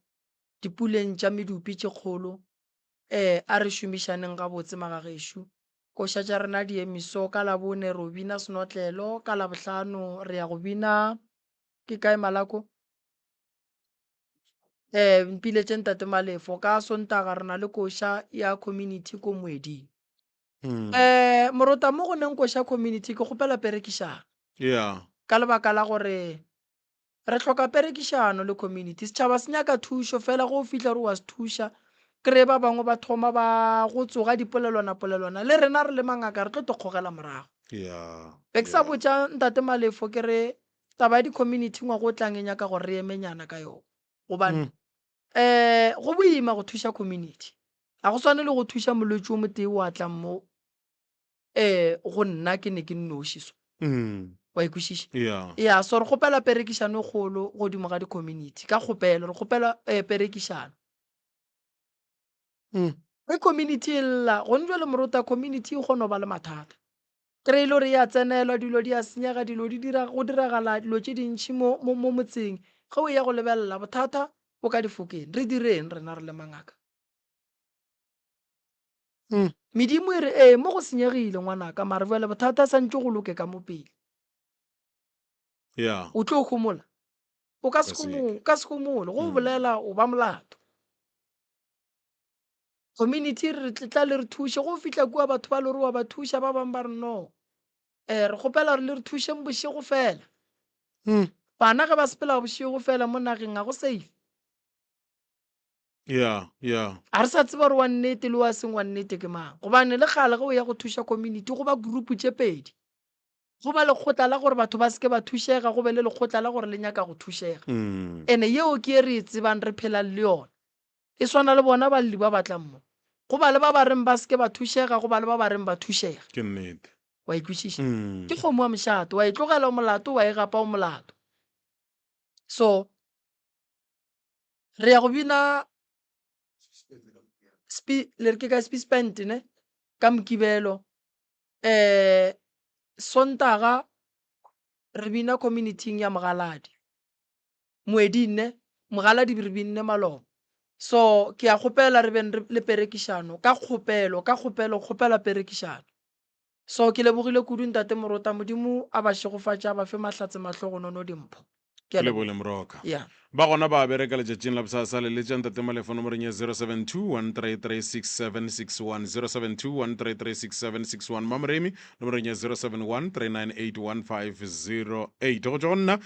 dipuleng tša medupi tše kgolo a re šomišaneng ga botse magagešo koša tša rena di emiso ka labone re bina senotlelo ka labohlano re ya go bina ke kae Malako mpiletse ntate Malefo ka Sontaga re na le koša ya community ko Moeding. Morota mo go neng koša community ke gopela perekišano ka lebaka la gore re hloka perekišano le community. Setšhaba se nyaka thušo fela go fihla re wa se thuša kry ba bangwe ba thoma ba go tsoga dipolelwana le rena re le mangaka re tlo kgogela morago. Be ke sa botša ntate Malefo ke re taba ya di-community ngwa go tlang e nyaka gore re emenyana ka yone gobane go boima go thuša community ga go swane le go thuša molwetši o motee o atlang mo go nna ke ne ke nnošiso wa ikwešiša so re gopela perekišano e kgolo godimo ga di-community ka kgopelo re gopela perekišano ge community e lla gone jwa le Morota community e kgona go ba le mathata kry ile gore ya tsenelwa dilo di a senyega dilo go diragala dilo tše dintšhi mo motseng ge o ya go lebelela bothata bo ka difokeng re direng rena re le mangaka. Medimo e re mo go senyegile ngwanaka mare jale bothata santse go loke ka mo pele o tlo gomola o ka se gomole go bolela o ba molato. Community re tla le re thuše go fihla kua batho ba le gore wa ba thuša ba bangwe ba re no re gopela re le re thušeng bošego fela bana ge ba sepela bošego fela mo nageng ga go safe. A re sa tseba gore wa nnete le wa seng wa nnete ke mang gobane le gale ge o ya go thuša community go ba grupu tše pedi go ba lekgotla la gore batho ba seke ba thušega go be le lekgotla la gore le nyaka go thušega ene yeo ke e re e tsebang re phelang le yona e swana le bona balli ba batlang mo go ba le ba ba reng ba seke ba thušega go ba le ba ba reng ba thušega wa ikwešiša ke kgomo wa mošato wa e tlogela o molato wa e gapa o molato. So re ya go bina le re ke ka Spispent ne ka Mokibelo Sontaga re bina community ya Mogaladi moedinne mogala dibiribinne maloba so ke a kgopela re beng le perekišano ka kgopela perekišano so ke lebogile kudu ntate Morota Modimo a ba šegofatša a ba fe mahlatse mahlogonono dimpho ke lebole moroka ba gona ba bereka letšatšing la bosasa le letša ntate Malefo nomorong ya 0721336761 0721336761 mamoremi nomorong ya 0713981508 go tša go nna